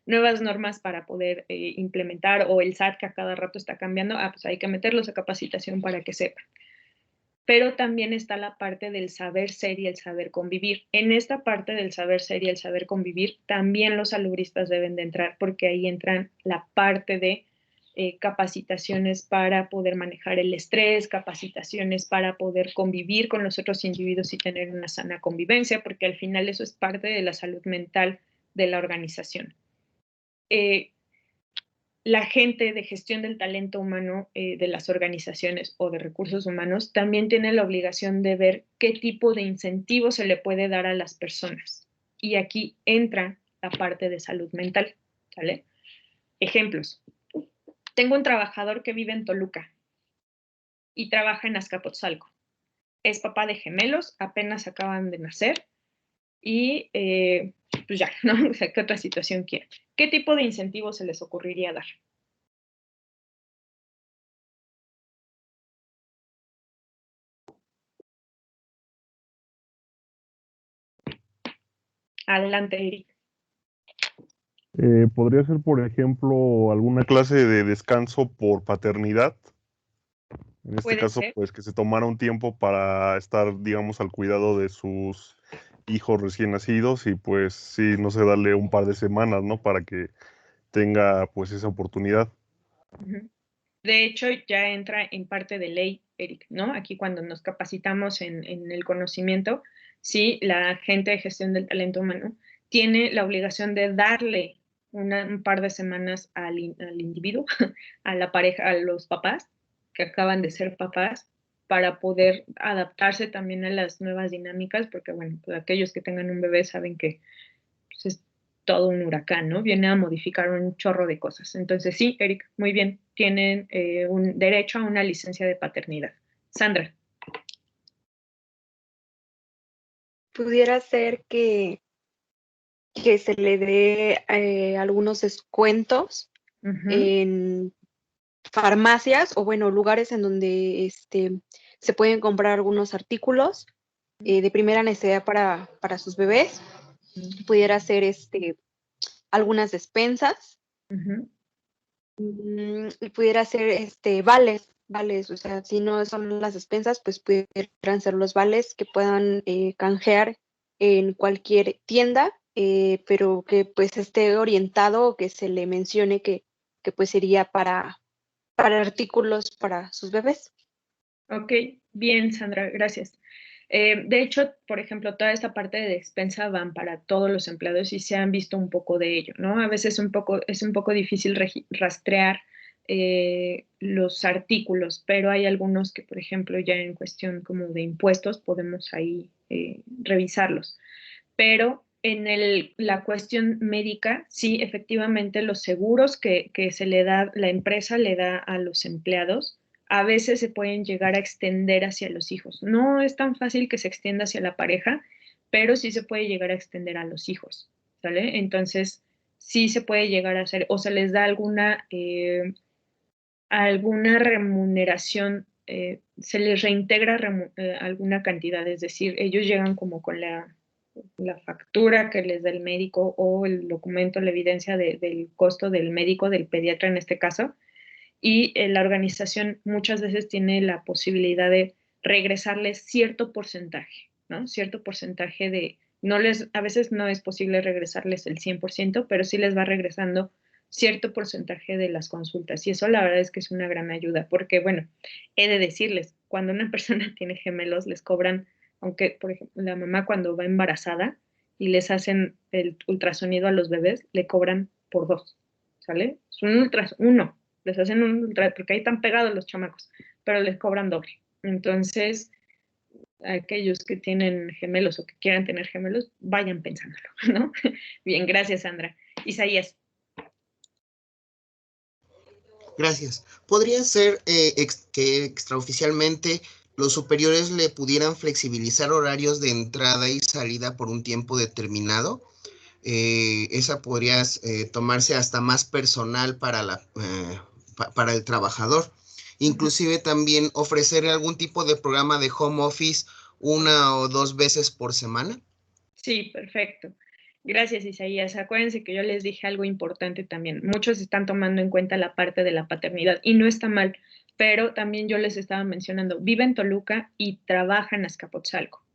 nuevas normas para poder implementar, o el SAT que a cada rato está cambiando, pues hay que meterlos a capacitación para que sepan. Pero también está la parte del saber ser y el saber convivir. En esta parte del saber ser y el saber convivir, también los salubristas deben de entrar, porque ahí entran la parte de capacitaciones para poder manejar el estrés, capacitaciones para poder convivir con los otros individuos y tener una sana convivencia, porque al final eso es parte de la salud mental de la organización. La gente de gestión del talento humano de las organizaciones o de recursos humanos también tiene la obligación de ver qué tipo de incentivo se le puede dar a las personas. Y aquí entra la parte de salud mental, ¿vale? Ejemplos. Tengo un trabajador que vive en Toluca y trabaja en Azcapotzalco. Es papá de gemelos, apenas acaban de nacer y pues ya, ¿no? O sea, ¿qué otra situación quieren? ¿Qué tipo de incentivos se les ocurriría dar? Adelante, Eric. Podría ser, por ejemplo, alguna clase de descanso por paternidad. En este Puede caso, ser. pues que se tomara un tiempo para estar, digamos, al cuidado de sus hijos recién nacidos y pues sí, no sé, darle un par de semanas, ¿no? Para que tenga pues esa oportunidad. Ujú. De hecho, ya entra en parte de ley, Eric, ¿no? Aquí cuando nos capacitamos en el conocimiento, sí, la gente de gestión del talento humano tiene la obligación de darle un par de semanas al individuo, a la pareja, a los papás que acaban de ser papás, para poder adaptarse también a las nuevas dinámicas, porque bueno, pues aquellos que tengan un bebé saben que pues, es todo un huracán, ¿no? Viene a modificar un chorro de cosas. Entonces, sí, Eric, muy bien, tienen un derecho a una licencia de paternidad. Sandra. Pudiera ser que se le dé algunos descuentos en farmacias o, bueno, lugares en donde se pueden comprar algunos artículos de primera necesidad para sus bebés. Pudiera ser algunas despensas. Y pudiera ser vales, o sea, si no son las despensas, pues pudieran ser los vales que puedan canjear en cualquier tienda, pero que pues esté orientado o que se le mencione que pues sería para artículos para sus bebés. Ok, bien, Sandra, gracias. De hecho, por ejemplo, toda esta parte de despensa van para todos los empleados y se han visto un poco de ello, ¿no? A veces es un poco difícil rastrear los artículos, pero hay algunos que, por ejemplo, ya en cuestión como de impuestos podemos ahí revisarlos. Pero en la cuestión médica, sí, efectivamente, los seguros que se le da, la empresa le da a los empleados, a veces se pueden llegar a extender hacia los hijos. No es tan fácil que se extienda hacia la pareja, pero sí se puede llegar a extender a los hijos, ¿sale? Entonces, sí se puede llegar a hacer, o se les da alguna remuneración, se les reintegra alguna cantidad, es decir, ellos llegan como con la factura que les da el médico o el documento, la evidencia del costo del médico, del pediatra en este caso, y la organización muchas veces tiene la posibilidad de regresarles cierto porcentaje, ¿no? Cierto porcentaje a veces no es posible regresarles el 100%, pero sí les va regresando cierto porcentaje de las consultas. Y eso la verdad es que es una gran ayuda, porque bueno, he de decirles, cuando una persona tiene gemelos, les cobran, aunque por ejemplo la mamá cuando va embarazada y les hacen el ultrasonido a los bebés, le cobran por 2, ¿sale? Es uno, les hacen un ultra, porque ahí están pegados los chamacos, pero les cobran doble. Entonces, aquellos que tienen gemelos o que quieran tener gemelos, vayan pensándolo, ¿no? Bien, gracias, Sandra. Isaías. Gracias. ¿Podría ser que extraoficialmente los superiores le pudieran flexibilizar horarios de entrada y salida por un tiempo determinado? Esa podría tomarse hasta más personal para el trabajador. Inclusive también ofrecer algún tipo de programa de home office 1 o 2 veces por semana. Sí, perfecto. Gracias, Isaías. Acuérdense que yo les dije algo importante también. Muchos están tomando en cuenta la parte de la paternidad y no está mal, pero también yo les estaba mencionando, vive en Toluca y trabaja en Azcapotzalco.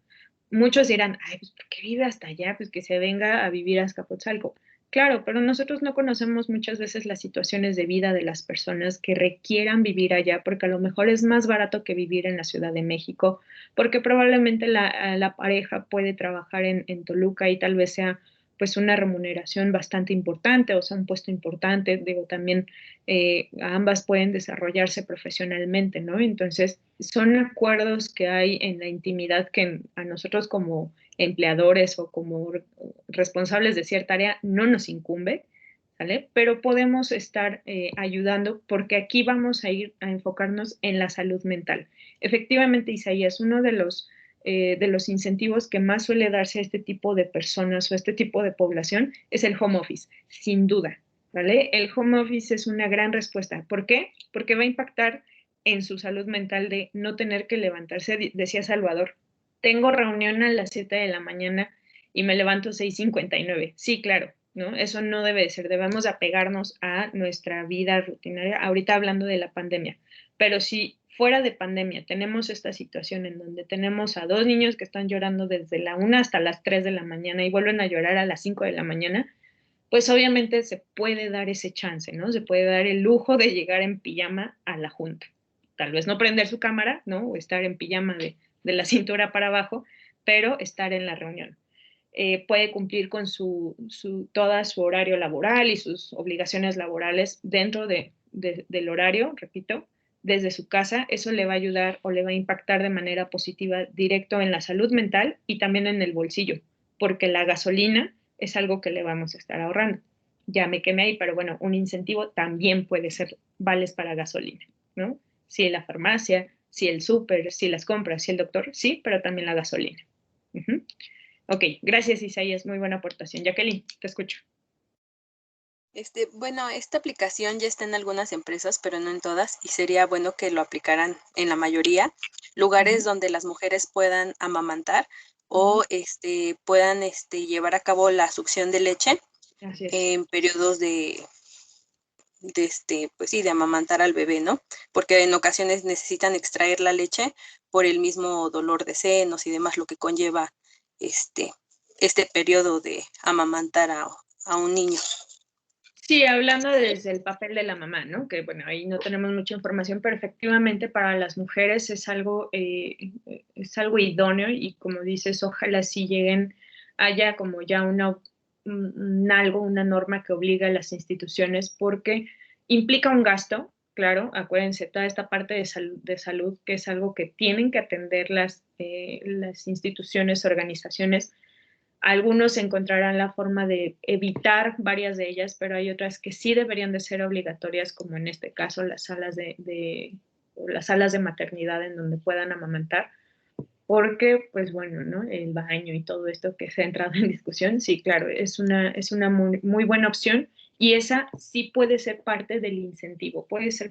Muchos dirán, ay, pues ¿por qué vive hasta allá? Pues que se venga a vivir a Azcapotzalco. Claro, pero nosotros no conocemos muchas veces las situaciones de vida de las personas que requieran vivir allá, porque a lo mejor es más barato que vivir en la Ciudad de México, porque probablemente la pareja puede trabajar en Toluca y tal vez sea pues una remuneración bastante importante, o sea, un puesto importante, digo, también ambas pueden desarrollarse profesionalmente, ¿no? Entonces, son acuerdos que hay en la intimidad que a nosotros como empleadores o como responsables de cierta área no nos incumbe, ¿vale? Pero podemos estar ayudando porque aquí vamos a ir a enfocarnos en la salud mental. Efectivamente, Isaías, uno de los de los incentivos que más suele darse a este tipo de personas o a este tipo de población es el home office, sin duda, ¿vale? El home office es una gran respuesta. ¿Por qué? Porque va a impactar en su salud mental de no tener que levantarse. Decía Salvador, tengo reunión a las 7 de la mañana y me levanto 6:59. Sí, claro, ¿no? Eso no debe de ser. Debemos apegarnos a nuestra vida rutinaria, ahorita hablando de la pandemia. Pero si fuera de pandemia tenemos esta situación en donde tenemos a 2 niños que están llorando desde la 1 hasta las 3 de la mañana y vuelven a llorar a las 5 de la mañana, pues obviamente se puede dar ese chance, ¿no? Se puede dar el lujo de llegar en pijama a la junta. Tal vez no prender su cámara, ¿no? O estar en pijama de la cintura para abajo, pero estar en la reunión. Puede cumplir con todo su horario laboral y sus obligaciones laborales dentro del horario, repito, desde su casa. Eso le va a ayudar o le va a impactar de manera positiva directo en la salud mental y también en el bolsillo, porque la gasolina es algo que le vamos a estar ahorrando. Ya me quemé ahí, pero bueno, un incentivo también puede ser vales para gasolina, ¿no? Si la farmacia, si el súper, si las compras, si el doctor, sí, pero también la gasolina. Ok, gracias Isaías, muy buena aportación. Jacqueline, te escucho. Bueno, esta aplicación ya está en algunas empresas, pero no en todas, y sería bueno que lo aplicaran en la mayoría, lugares donde las mujeres puedan amamantar o puedan llevar a cabo la succión de leche en periodos pues sí, de amamantar al bebé, ¿no? Porque en ocasiones necesitan extraer la leche por el mismo dolor de senos y demás, lo que conlleva este periodo de amamantar a un niño. Sí, hablando desde el papel de la mamá, ¿no? Que bueno, ahí no tenemos mucha información, pero efectivamente para las mujeres es algo idóneo y como dices, ojalá sí lleguen, haya como ya una norma que obliga a las instituciones porque implica un gasto, claro, acuérdense, toda esta parte de salud que es algo que tienen que atender las instituciones, organizaciones. Algunos encontrarán la forma de evitar varias de ellas, pero hay otras que sí deberían de ser obligatorias, como en este caso las salas de maternidad en donde puedan amamantar, porque, pues bueno, ¿no? El baño y todo esto que se ha entrado en discusión, sí, claro, es una muy, muy buena opción y esa sí puede ser parte del incentivo, o puede ser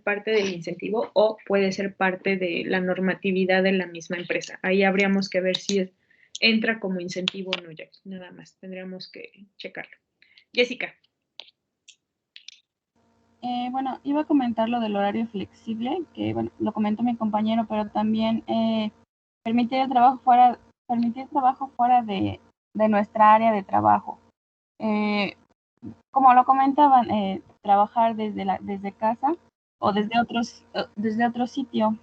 parte de la normatividad de la misma empresa. Ahí habríamos que ver si entra como incentivo o no, Jackie, nada más, tendríamos que checarlo. Jessica. Bueno, iba a comentar lo del horario flexible, que bueno, lo comentó mi compañero, pero también permitir trabajo fuera de nuestra área de trabajo. Como lo comentaban, trabajar desde casa o desde otro sitio.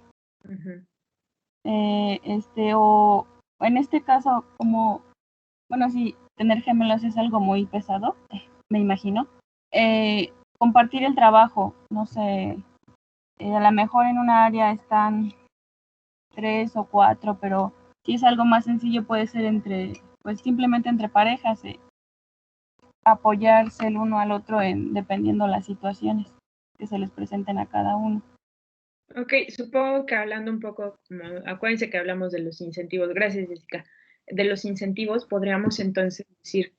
O en este caso, como, bueno, sí, tener gemelos es algo muy pesado, me imagino. Compartir el trabajo, no sé, a lo mejor en una área están 3 o 4, pero si es algo más sencillo puede ser pues simplemente entre parejas, apoyarse el uno al otro dependiendo las situaciones que se les presenten a cada uno. Ok, supongo que hablando un poco, acuérdense que hablamos de los incentivos, gracias Jessica, de los incentivos podríamos entonces decir,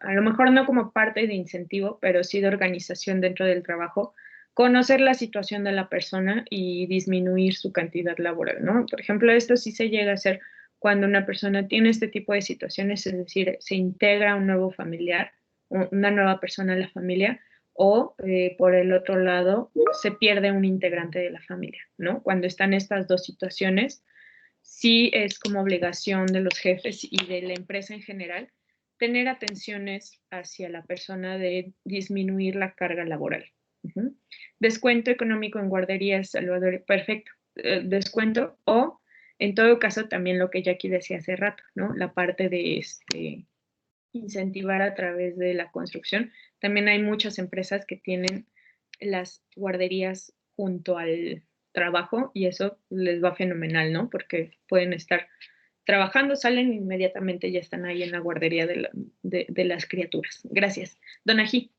a lo mejor no como parte de incentivo, pero sí de organización dentro del trabajo, conocer la situación de la persona y disminuir su cantidad laboral, ¿no? Por ejemplo, esto sí se llega a hacer cuando una persona tiene este tipo de situaciones, es decir, se integra un nuevo familiar, una nueva persona a la familia, o por el otro lado, se pierde un integrante de la familia, ¿no? Cuando están estas dos situaciones, sí es como obligación de los jefes y de la empresa en general tener atenciones hacia la persona de disminuir la carga laboral. Descuento económico en guarderías, Salvador, perfecto. Descuento o, en todo caso, también lo que Jackie decía hace rato, ¿no? La parte de incentivar a través de la construcción. También hay muchas empresas que tienen las guarderías junto al trabajo y eso les va fenomenal, ¿no? Porque pueden estar trabajando, salen inmediatamente, ya están ahí en la guardería de las criaturas. Gracias. Donají,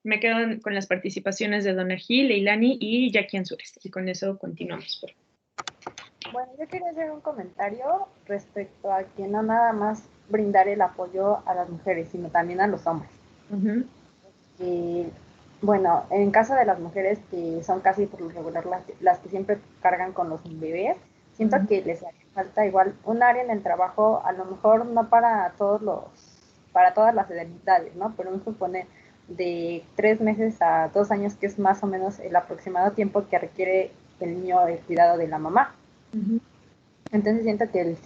me quedo con las participaciones de Donají, Leilani y Jackie Ansúrez. Y con eso continuamos. Bueno, yo quería hacer un comentario respecto a que no nada más brindar el apoyo a las mujeres, sino también a los hombres. Que, bueno, en caso de las mujeres que son casi por lo regular las que siempre cargan con los bebés, siento que les haría falta igual un área en el trabajo, a lo mejor no para para todas las edades, ¿no? Pero un suponer de 3 meses a 2 años, que es más o menos el aproximado tiempo que requiere el niño el cuidado de la mamá. Entonces siento que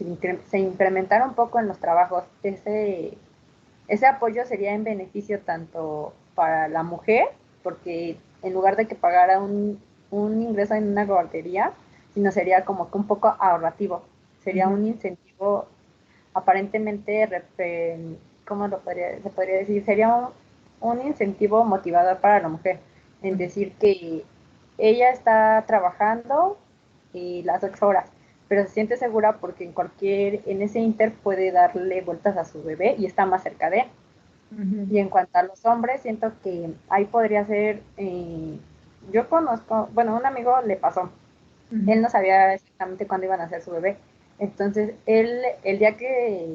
se incrementara un poco en los trabajos ese apoyo sería en beneficio tanto para la mujer, porque en lugar de que pagara un ingreso en una guardería, sino sería como que un poco ahorrativo. Sería un incentivo aparentemente, ¿cómo se podría decir? Sería un incentivo motivador para la mujer, en decir que ella está trabajando las 8 horas, pero se siente segura porque en ese inter puede darle vueltas a su bebé y está más cerca de él. Y en cuanto a los hombres, siento que ahí podría ser, yo conozco, bueno, un amigo le pasó, él no sabía exactamente cuándo iban a hacer su bebé, entonces él, el día que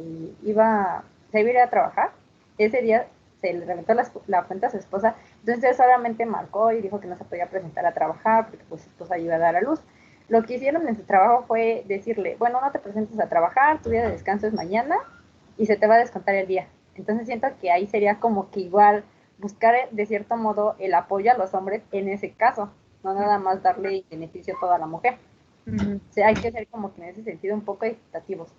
se iba a ir a trabajar, ese día se le reventó la fuente a su esposa, entonces él solamente marcó y dijo que no se podía presentar a trabajar porque pues su esposa iba a dar a luz. Lo que hicieron en su trabajo fue decirle, bueno, no te presentes a trabajar, tu día de descanso es mañana y se te va a descontar el día. Entonces siento que ahí sería como que igual buscar de cierto modo el apoyo a los hombres en ese caso, no nada más darle beneficio a toda la mujer. O sea, hay que ser como que en ese sentido un poco equitativos.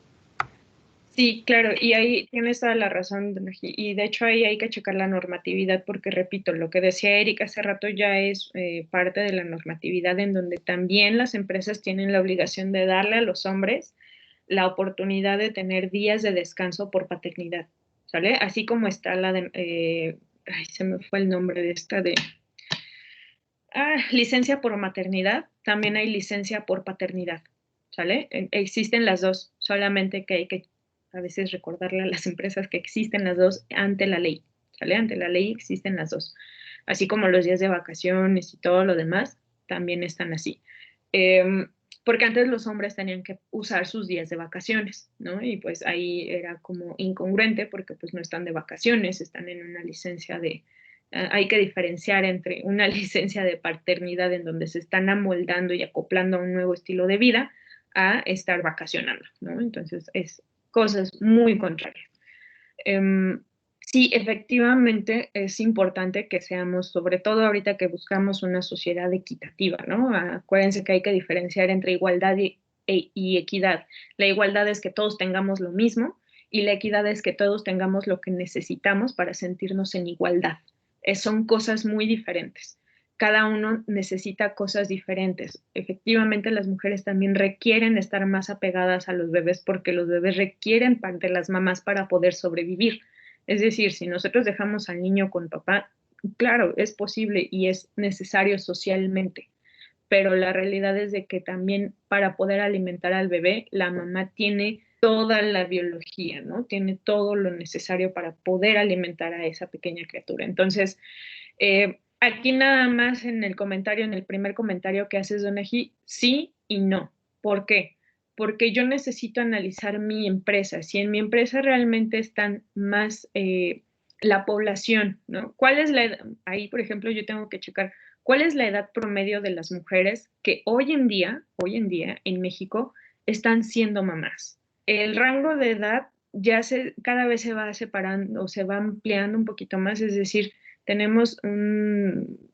Sí, claro, y ahí tienes toda la razón, Donají, y de hecho ahí hay que checar la normatividad porque, repito, lo que decía Erika hace rato ya es parte de la normatividad en donde también las empresas tienen la obligación de darle a los hombres la oportunidad de tener días de descanso por paternidad, ¿sale? Así como está la de, ay, se me fue el nombre de esta de, licencia por maternidad, también hay licencia por paternidad, ¿sale? Existen las dos, solamente que hay que a veces recordarle a las empresas que existen las dos ante la ley, ¿sale? Ante la ley existen las dos, así como los días de vacaciones y todo lo demás, también están así. Porque antes los hombres tenían que usar sus días de vacaciones, ¿no? Y pues ahí era como incongruente porque pues no están de vacaciones, están en una licencia de, hay que diferenciar entre una licencia de paternidad en donde se están amoldando y acoplando a un nuevo estilo de vida a estar vacacionando, ¿no? Entonces, es cosas muy contrarias. Sí, efectivamente es importante que seamos, sobre todo ahorita que buscamos una sociedad equitativa, ¿no? Acuérdense que hay que diferenciar entre igualdad y equidad. La igualdad es que todos tengamos lo mismo y la equidad es que todos tengamos lo que necesitamos para sentirnos en igualdad. Son cosas muy diferentes. Cada uno necesita cosas diferentes. Efectivamente, las mujeres también requieren estar más apegadas a los bebés porque los bebés requieren de las mamás para poder sobrevivir. Es decir, si nosotros dejamos al niño con papá, claro, es posible y es necesario socialmente, pero la realidad es de que también para poder alimentar al bebé, la mamá tiene toda la biología, ¿no? Tiene todo lo necesario para poder alimentar a esa pequeña criatura. Entonces, aquí nada más en el comentario, en el primer comentario que haces, Donají, sí y no. ¿Por qué? Porque yo necesito analizar mi empresa. Si en mi empresa realmente están más la población, ¿no? ¿Cuál es la edad? Ahí, por ejemplo, yo tengo que checar cuál es la edad promedio de las mujeres que hoy en día en México están siendo mamás. El rango de edad ya cada vez se va separando o se va ampliando un poquito más, es decir, tenemos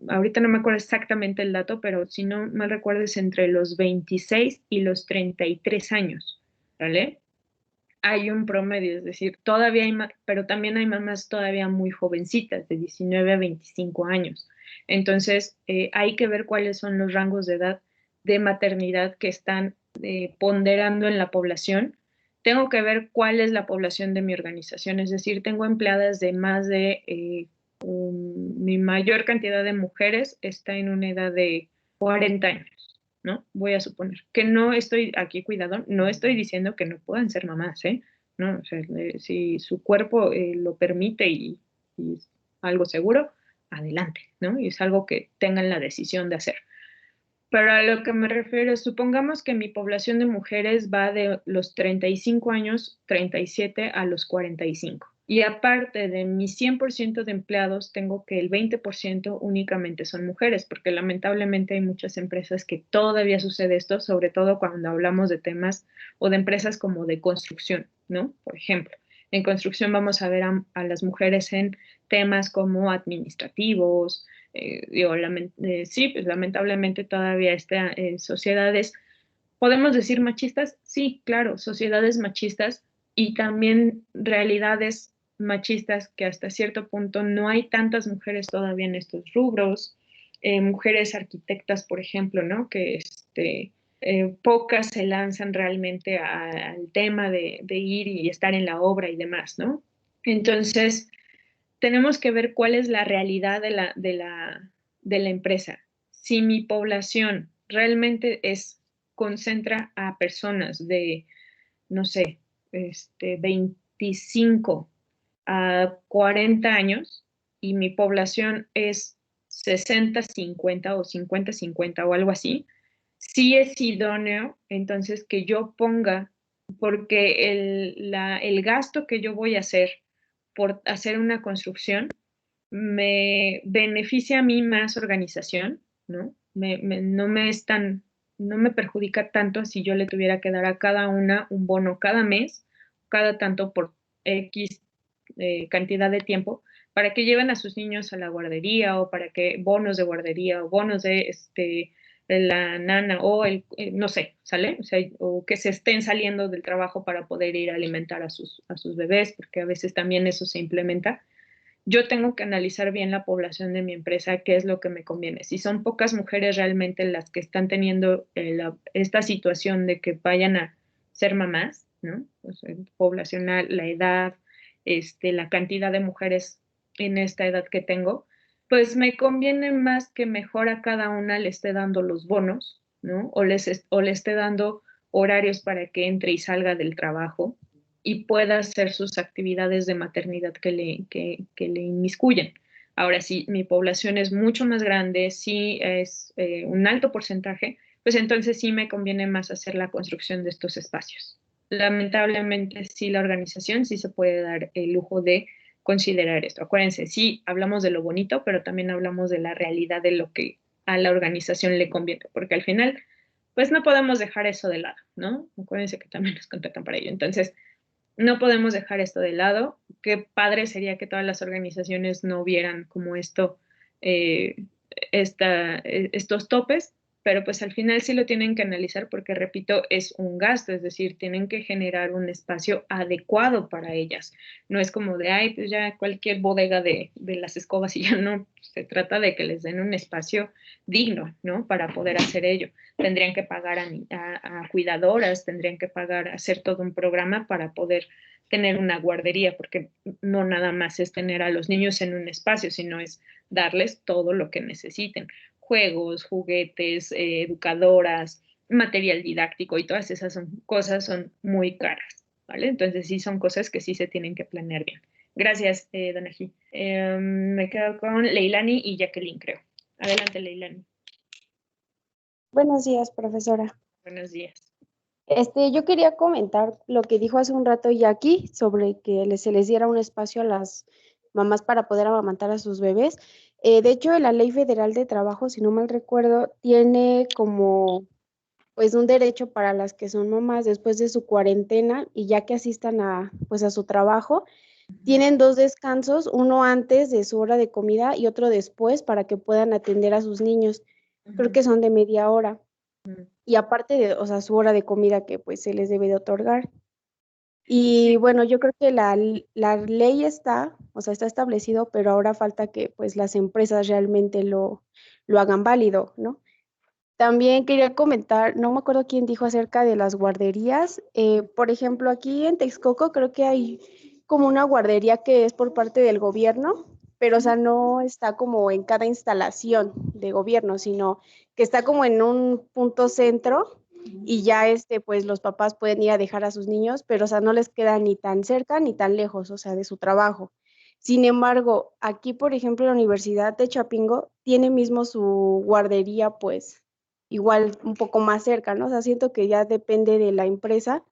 ahorita no me acuerdo exactamente el dato, pero si no mal recuerdo es entre los 26 y los 33 años, ¿vale? Hay un promedio, es decir, todavía hay pero también hay mamás todavía muy jovencitas, de 19 a 25 años. Entonces, hay que ver cuáles son los rangos de edad de maternidad que están ponderando en la población. Tengo que ver cuál es la población de mi organización, es decir, tengo empleadas de más de mi mayor cantidad de mujeres está en una edad de 40 años, ¿no? Voy a suponer que no estoy aquí, cuidado, no estoy diciendo que no puedan ser mamás, ¿eh? ¿No? O sea, si su cuerpo lo permite y es algo seguro, adelante, ¿no? Y es algo que tengan la decisión de hacer. Pero a lo que me refiero, supongamos que mi población de mujeres va de los 35 años, 37 a los 45. Y aparte de mis 100% de empleados, tengo que el 20% únicamente son mujeres, porque lamentablemente hay muchas empresas que todavía sucede esto, sobre todo cuando hablamos de temas o de empresas como de construcción, ¿no? Por ejemplo, en construcción vamos a ver a las mujeres en temas como administrativos, sí, pues lamentablemente todavía estas sociedades, ¿podemos decir machistas? Sí, claro, sociedades machistas y también realidades machistas que hasta cierto punto no hay tantas mujeres todavía en estos rubros, mujeres arquitectas, por ejemplo, ¿no? Que pocas se lanzan realmente al tema de ir y estar en la obra y demás, ¿no? Entonces, tenemos que ver cuál es la realidad de la empresa. Si mi población realmente concentra a personas de, no sé, 25 a 40 años y mi población es 60-50 o 50-50 o algo así, sí es idóneo entonces que yo ponga, porque el gasto que yo voy a hacer por hacer una construcción me beneficia a mí más organización, ¿no? No me perjudica tanto si yo le tuviera que dar a cada una un bono cada mes, cada tanto por X cantidad de tiempo, para que lleven a sus niños a la guardería o para que bonos de guardería o bonos de la nana o no sé, ¿sale? O sea, o que se estén saliendo del trabajo para poder ir a alimentar a sus bebés, porque a veces también eso se implementa. Yo tengo que analizar bien la población de mi empresa, qué es lo que me conviene. Si son pocas mujeres realmente las que están teniendo esta situación de que vayan a ser mamás, ¿no? O sea, poblacional, la edad, la cantidad de mujeres en esta edad que tengo, pues me conviene más que mejor a cada una le esté dando los bonos, ¿no? O le esté dando horarios para que entre y salga del trabajo y pueda hacer sus actividades de maternidad que le inmiscuyen. Ahora, si mi población es mucho más grande, si es un alto porcentaje, pues entonces sí me conviene más hacer la construcción de estos espacios. Lamentablemente, sí, la organización sí se puede dar el lujo de considerar esto. Acuérdense, sí, hablamos de lo bonito, pero también hablamos de la realidad de lo que a la organización le conviene, porque al final, pues no podemos dejar eso de lado, ¿no? Acuérdense que también nos contratan para ello. Entonces, no podemos dejar esto de lado. Qué padre sería que todas las organizaciones no vieran como estos topes, pero pues al final sí lo tienen que analizar porque, repito, es un gasto, es decir, tienen que generar un espacio adecuado para ellas. No es como de, ay, pues ya cualquier bodega de las escobas y ya no, se trata de que les den un espacio digno, ¿no? Para poder hacer ello. Tendrían que pagar a cuidadoras, tendrían que pagar, hacer todo un programa para poder tener una guardería, porque no nada más es tener a los niños en un espacio, sino es darles todo lo que necesiten, juegos, juguetes, educadoras, material didáctico y todas esas cosas son muy caras, ¿vale? Entonces sí son cosas que sí se tienen que planear bien. Gracias, Donají. Me quedo con Leilani y Jacqueline, creo. Adelante, Leilani. Buenos días, profesora. Buenos días. Yo quería comentar lo que dijo hace un rato Jackie sobre que se les diera un espacio a las mamás para poder amamantar a sus bebés. De hecho, la Ley Federal de Trabajo, si no mal recuerdo, tiene como pues un derecho para las que son mamás después de su cuarentena y ya que asistan a su trabajo, tienen 2 descansos, uno antes de su hora de comida y otro después para que puedan atender a sus niños. Creo que son de media hora. Y aparte de, su hora de comida que pues se les debe de otorgar. Y bueno, yo creo que la ley está establecido, pero ahora falta que pues las empresas realmente lo hagan válido, ¿no? También quería comentar, no me acuerdo quién dijo acerca de las guarderías. Por ejemplo, aquí en Texcoco creo que hay como una guardería que es por parte del gobierno, pero no está como en cada instalación de gobierno, sino que está como en un punto centro y ya pues los papás pueden ir a dejar a sus niños, pero no les queda ni tan cerca ni tan lejos, de su trabajo. Sin embargo, aquí, por ejemplo, la Universidad de Chapingo tiene mismo su guardería, pues, igual un poco más cerca, ¿no? O sea, siento que ya depende de la empresa,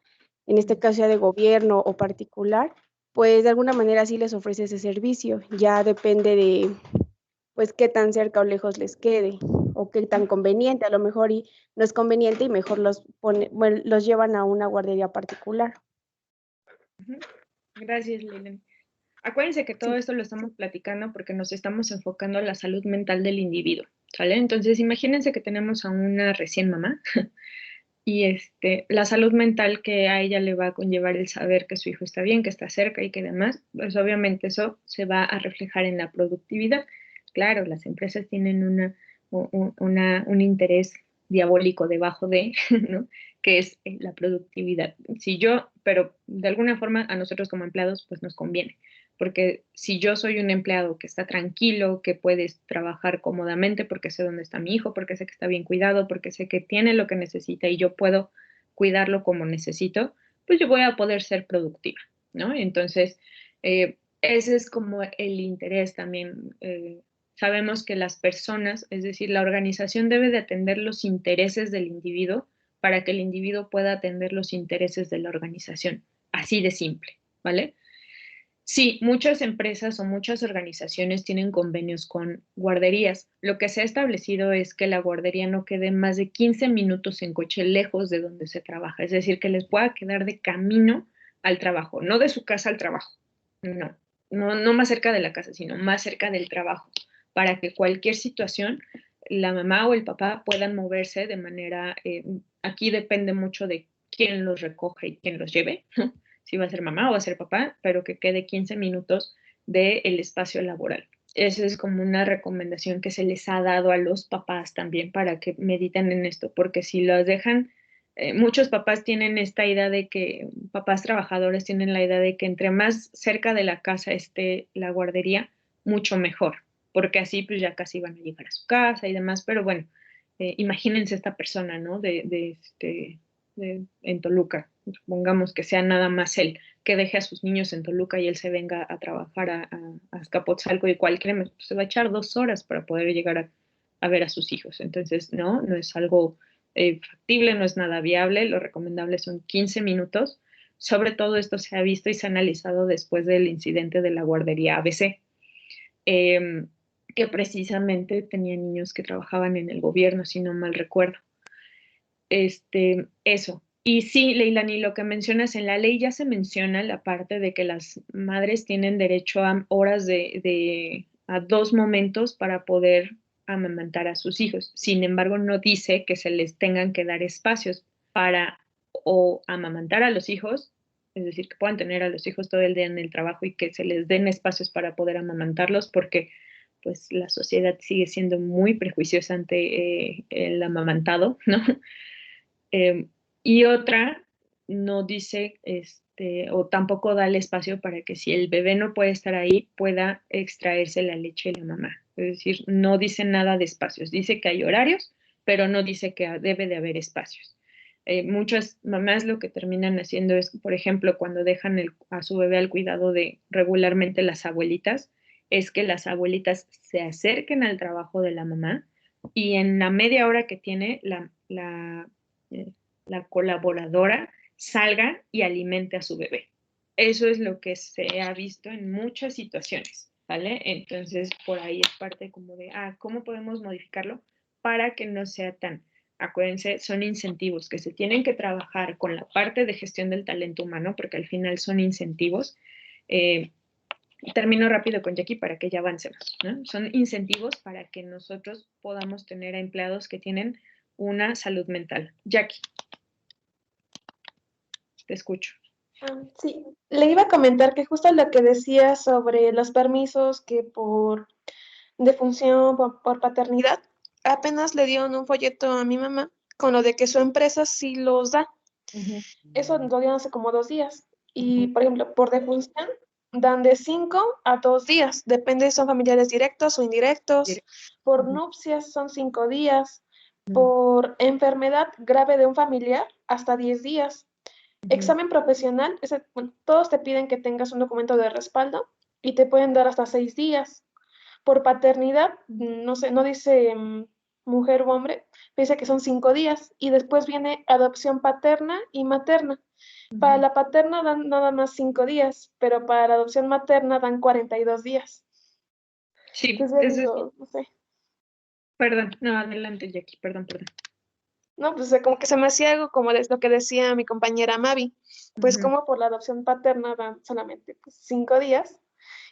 en este caso ya de gobierno o particular, pues de alguna manera sí les ofrece ese servicio, ya depende de pues qué tan cerca o lejos les quede o qué tan conveniente, a lo mejor y no es conveniente y mejor los llevan a una guardería particular. Gracias, Lilian. Acuérdense que todo esto lo estamos platicando porque nos estamos enfocando en la salud mental del individuo, ¿sale? Entonces, imagínense que tenemos a una recién mamá y la salud mental que a ella le va a conllevar el saber que su hijo está bien, que está cerca y que demás, pues obviamente eso se va a reflejar en la productividad. Claro, las empresas tienen un interés diabólico debajo de, ¿no? Que es la productividad. Pero de alguna forma a nosotros como empleados pues nos conviene, porque si yo soy un empleado que está tranquilo, que puede trabajar cómodamente porque sé dónde está mi hijo, porque sé que está bien cuidado, porque sé que tiene lo que necesita y yo puedo cuidarlo como necesito, pues yo voy a poder ser productiva, ¿no? Entonces, ese es como el interés también. Sabemos que las personas, es decir, la organización debe de atender los intereses del individuo para que el individuo pueda atender los intereses de la organización. Así de simple, ¿vale? Sí, muchas empresas o muchas organizaciones tienen convenios con guarderías. Lo que se ha establecido es que la guardería no quede más de 15 minutos en coche lejos de donde se trabaja, es decir, que les pueda quedar de camino al trabajo, no de su casa al trabajo, no más cerca de la casa, sino más cerca del trabajo, para que cualquier situación, la mamá o el papá puedan moverse de manera, aquí depende mucho de quién los recoge y quién los lleve, ¿no? Si va a ser mamá o va a ser papá, pero que quede 15 minutos del espacio laboral. Esa es como una recomendación que se les ha dado a los papás también para que mediten en esto, porque si los dejan, muchos papás tienen esta idea de que, papás trabajadores tienen la idea de que entre más cerca de la casa esté la guardería, mucho mejor, porque así pues ya casi van a llegar a su casa y demás, pero bueno, imagínense esta persona, ¿no? En Toluca, supongamos que sea nada más él, que deje a sus niños en Toluca y él se venga a trabajar a Azcapotzalco y cualquier, pues se va a echar 2 horas para poder llegar a ver a sus hijos. Entonces, no es algo factible, no es nada viable, lo recomendable son 15 minutos. Sobre todo esto se ha visto y se ha analizado después del incidente de la guardería ABC, que precisamente tenía niños que trabajaban en el gobierno, si no mal recuerdo. Eso. Y sí, Leilani, lo que mencionas, en la ley ya se menciona la parte de que las madres tienen derecho a horas a 2 momentos para poder amamantar a sus hijos. Sin embargo, no dice que se les tengan que dar espacios para o amamantar a los hijos, es decir, que puedan tener a los hijos todo el día en el trabajo y que se les den espacios para poder amamantarlos, porque pues la sociedad sigue siendo muy prejuiciosa ante el amamantado, ¿no? Y otra no dice, o tampoco da el espacio para que si el bebé no puede estar ahí, pueda extraerse la leche de la mamá. Es decir, no dice nada de espacios. Dice que hay horarios, pero no dice que debe de haber espacios. Muchas mamás lo que terminan haciendo es, por ejemplo, cuando dejan a su bebé al cuidado de regularmente las abuelitas, es que las abuelitas se acerquen al trabajo de la mamá y en la media hora que tiene la colaboradora salga y alimente a su bebé. Eso es lo que se ha visto en muchas situaciones, ¿vale? Entonces, por ahí es parte como de, ¿cómo podemos modificarlo para que no sea tan? Acuérdense, son incentivos que se tienen que trabajar con la parte de gestión del talento humano, porque al final son incentivos. Termino rápido con Jackie para que ya avancemos, ¿no? Son incentivos para que nosotros podamos tener a empleados que tienen una salud mental. Jackie. Te escucho. Sí, le iba a comentar que justo lo que decía sobre los permisos que por defunción, por paternidad, apenas le dieron un folleto a mi mamá con lo de que su empresa sí los da. Eso lo dieron hace como 2 días. Y, por ejemplo, por defunción dan de 5 a 2 días. Depende si son familiares directos o indirectos. Por nupcias son 5 días. Por enfermedad grave de un familiar, hasta 10 días. Examen profesional, todos te piden que tengas un documento de respaldo y te pueden dar hasta 6 días. Por paternidad, no sé, no dice mujer u hombre, dice que son 5 días. Y después viene adopción paterna y materna. Para la paterna dan nada más 5 días, pero para la adopción materna dan 42 días. Sí, Entonces digo, no sé. Perdón, no, adelante, Jackie, perdón. No, pues como que se me hacía algo como lo que decía mi compañera Mavi, pues como por la adopción paterna dan solamente pues, 5 días,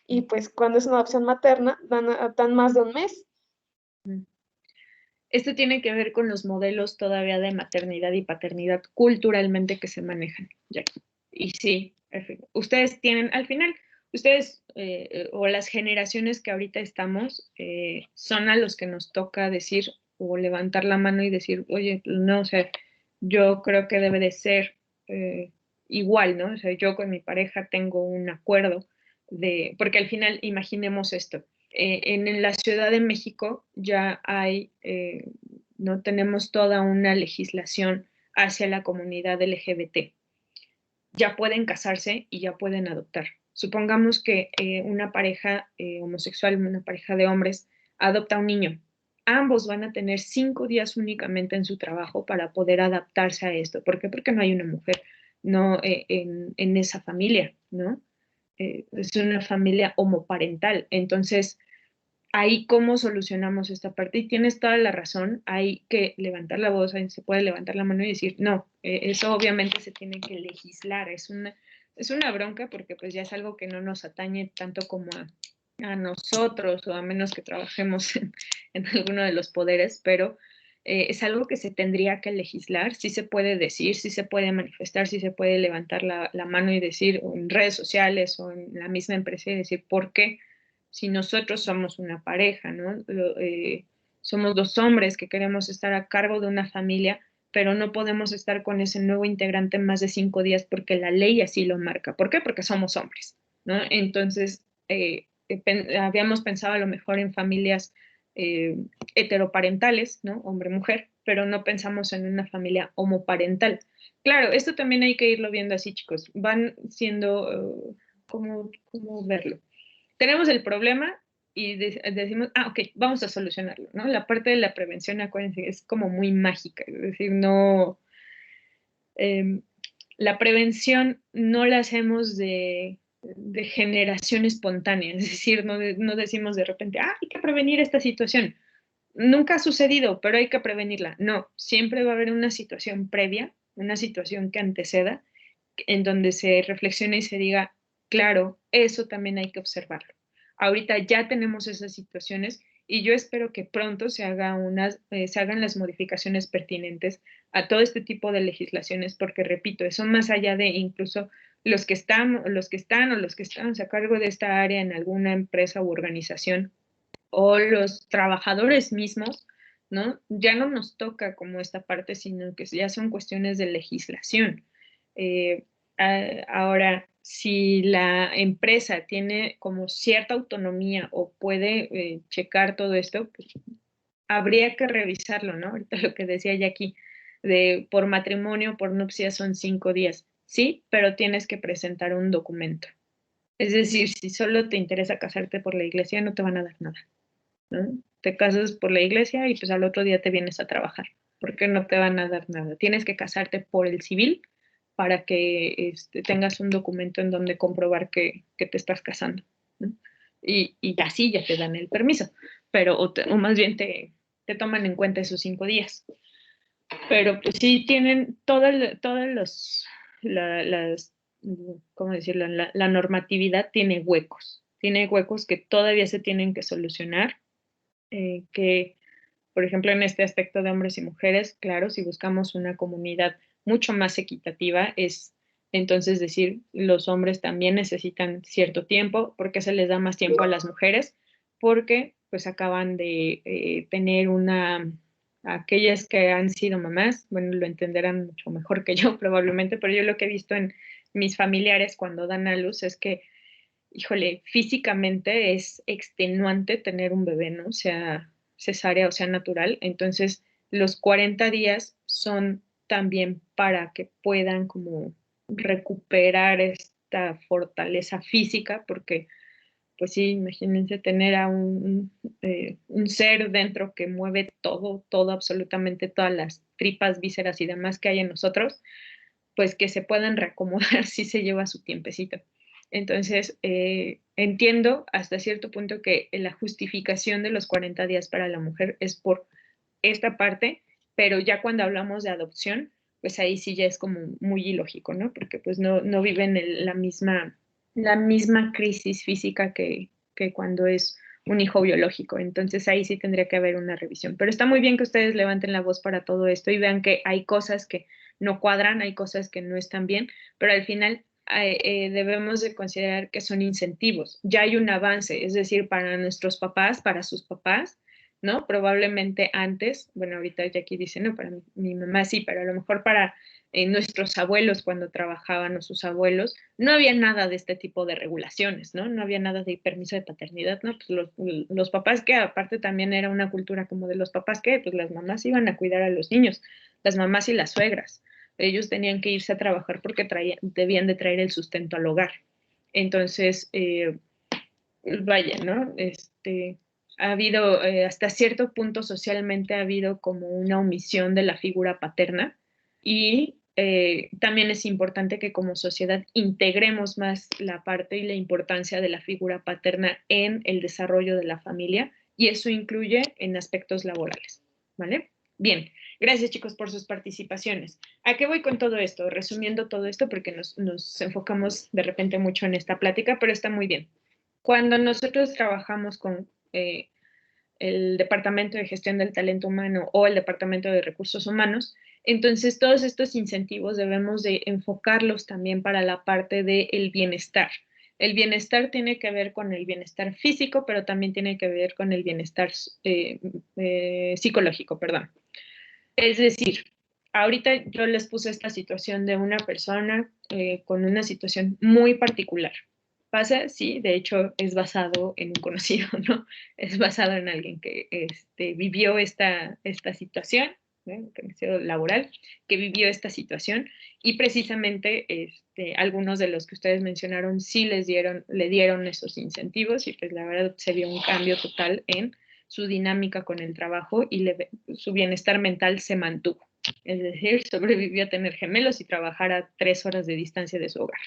y pues cuando es una adopción materna dan más de un mes. Esto tiene que ver con los modelos todavía de maternidad y paternidad culturalmente que se manejan, Jackie. Y sí, ustedes tienen, al final, ustedes o las generaciones que ahorita estamos, son a los que nos toca decir o levantar la mano y decir, oye, no, o sea, yo creo que debe de ser igual, ¿no? O sea, yo con mi pareja tengo un acuerdo porque al final, imaginemos esto, en la Ciudad de México ya hay, no tenemos toda una legislación hacia la comunidad LGBT. Ya pueden casarse y ya pueden adoptar. Supongamos que una pareja homosexual, una pareja de hombres, adopta un niño. Ambos van a tener 5 días únicamente en su trabajo para poder adaptarse a esto. ¿Por qué? Porque no hay una mujer no, en esa familia, ¿no? Es una familia homoparental. Entonces, ahí cómo solucionamos esta parte. Y tienes toda la razón, hay que levantar la voz, ahí se puede levantar la mano y decir, no, eso obviamente se tiene que legislar, es una bronca porque pues ya es algo que no nos atañe tanto como a nosotros, o a menos que trabajemos en alguno de los poderes, pero es algo que se tendría que legislar, sí se puede decir, sí se puede manifestar, sí se puede levantar la mano y decir, o en redes sociales o en la misma empresa y decir, ¿por qué? Si nosotros somos una pareja, ¿no? Somos 2 hombres que queremos estar a cargo de una familia, pero no podemos estar con ese nuevo integrante más de 5 días porque la ley así lo marca. ¿Por qué? Porque somos hombres, ¿no? Entonces, habíamos pensado a lo mejor en familias heteroparentales, ¿no? Hombre-mujer, pero no pensamos en una familia homoparental. Claro, esto también hay que irlo viendo así, chicos. Van siendo, ¿cómo verlo? Tenemos el problema y decimos, ok, vamos a solucionarlo, ¿no? La parte de la prevención, acuérdense, es como muy mágica, es decir, no, la prevención no la hacemos de generación espontánea, es decir, no decimos de repente, hay que prevenir esta situación. Nunca ha sucedido, pero hay que prevenirla. No, siempre va a haber una situación previa, una situación que anteceda, en donde se reflexione y se diga, claro, eso también hay que observarlo. Ahorita ya tenemos esas situaciones y yo espero que pronto se hagan las modificaciones pertinentes a todo este tipo de legislaciones, porque repito, eso más allá de incluso los que están o los que estamos a cargo de esta área en alguna empresa u organización o los trabajadores mismos, ¿no? Ya no nos toca como esta parte, sino que ya son cuestiones de legislación. Ahora, si la empresa tiene como cierta autonomía o puede checar todo esto, pues habría que revisarlo, ¿no? Ahorita lo que decía Jackie, de por matrimonio, por nupcias son 5 días, sí, pero tienes que presentar un documento. Es decir, si solo te interesa casarte por la iglesia, no te van a dar nada, ¿no? Te casas por la iglesia y pues al otro día te vienes a trabajar, porque no te van a dar nada. Tienes que casarte por el civil para que tengas un documento en donde comprobar que te estás casando, ¿no? Y así ya te dan el permiso, pero o más bien te toman en cuenta esos 5 días. Pero pues sí tienen todas las, ¿cómo decirlo? La normatividad tiene huecos que todavía se tienen que solucionar, que, por ejemplo, en este aspecto de hombres y mujeres, claro, si buscamos una comunidad mucho más equitativa, es entonces decir, los hombres también necesitan cierto tiempo, porque se les da más tiempo a las mujeres, porque pues acaban de tener aquellas que han sido mamás, bueno, lo entenderán mucho mejor que yo probablemente, pero yo lo que he visto en mis familiares cuando dan a luz es que, híjole, físicamente es extenuante tener un bebé, ¿no? Sea cesárea o sea natural. Entonces, los 40 días son también para que puedan como recuperar esta fortaleza física, porque pues sí, imagínense tener a un ser dentro que mueve todo, absolutamente todas las tripas, vísceras y demás que hay en nosotros, pues que se puedan reacomodar si se lleva su tiempecito. Entonces, entiendo hasta cierto punto que la justificación de los 40 días para la mujer es por esta parte, pero ya cuando hablamos de adopción, pues ahí sí ya es como muy ilógico, ¿no? Porque pues no viven la misma crisis física que cuando es un hijo biológico. Entonces ahí sí tendría que haber una revisión. Pero está muy bien que ustedes levanten la voz para todo esto y vean que hay cosas que no cuadran, hay cosas que no están bien, pero al final debemos de considerar que son incentivos. Ya hay un avance, es decir, para nuestros papás, para sus papás, ¿no? Probablemente antes, bueno, ahorita Jackie dice, no, para mi mamá sí, pero a lo mejor para nuestros abuelos cuando trabajaban o sus abuelos, no había nada de este tipo de regulaciones, ¿no? No había nada de permiso de paternidad, ¿no? Pues los papás que aparte también era una cultura como de los papás que, pues las mamás iban a cuidar a los niños, las mamás y las suegras. Ellos tenían que irse a trabajar porque debían de traer el sustento al hogar. Entonces, vaya, ¿no? Ha habido, hasta cierto punto socialmente ha habido como una omisión de la figura paterna y también es importante que como sociedad integremos más la parte y la importancia de la figura paterna en el desarrollo de la familia y eso incluye en aspectos laborales, ¿vale? Bien, gracias chicos por sus participaciones. ¿A qué voy con todo esto? Resumiendo todo esto porque nos enfocamos de repente mucho en esta plática, pero está muy bien. Cuando nosotros trabajamos con el Departamento de Gestión del Talento Humano o el Departamento de Recursos Humanos, entonces todos estos incentivos debemos de enfocarlos también para la parte del bienestar. El bienestar tiene que ver con el bienestar físico, pero también tiene que ver con el bienestar psicológico, perdón. Es decir, ahorita yo les puse esta situación de una persona con una situación muy particular. ¿Pasa? Sí, de hecho es basado en un conocido, ¿no? Es basado en alguien que vivió esta situación, ¿no? Un conocido laboral, que vivió esta situación y precisamente algunos de los que ustedes mencionaron sí le dieron esos incentivos y pues la verdad se vio un cambio total en su dinámica con el trabajo y su bienestar mental se mantuvo. Es decir, sobrevivió a tener gemelos y trabajar a 3 horas de distancia de su hogar.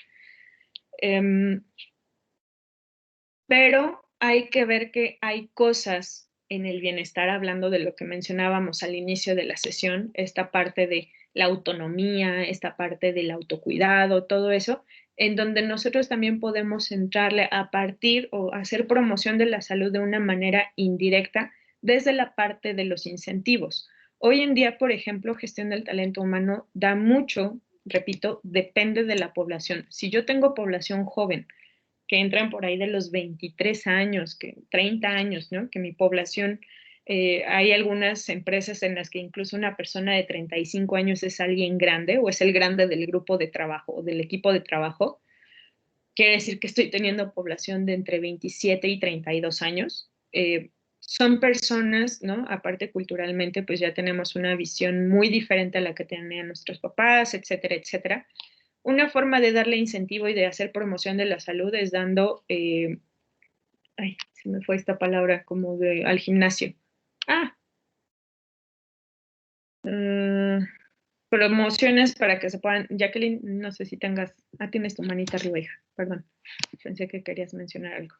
Pero hay que ver que hay cosas en el bienestar, hablando de lo que mencionábamos al inicio de la sesión, esta parte de la autonomía, esta parte del autocuidado, todo eso, en donde nosotros también podemos entrarle a partir o hacer promoción de la salud de una manera indirecta desde la parte de los incentivos. Hoy en día, por ejemplo, gestión del talento humano da mucho, repito, depende de la población. Si yo tengo población joven, que entran por ahí de los 23 años, 30 años, ¿no? Que mi población, hay algunas empresas en las que incluso una persona de 35 años es alguien grande o es el grande del grupo de trabajo o del equipo de trabajo. Quiere decir que estoy teniendo población de entre 27 y 32 años. Son personas, ¿no? Aparte culturalmente, pues ya tenemos una visión muy diferente a la que tenían nuestros papás, etcétera, etcétera. Una forma de darle incentivo y de hacer promoción de la salud es dando, ay, se me fue esta palabra, como al gimnasio. Promociones para que se puedan, Jacqueline, no sé si tengas, tienes tu manita arriba, hija, perdón, pensé que querías mencionar algo.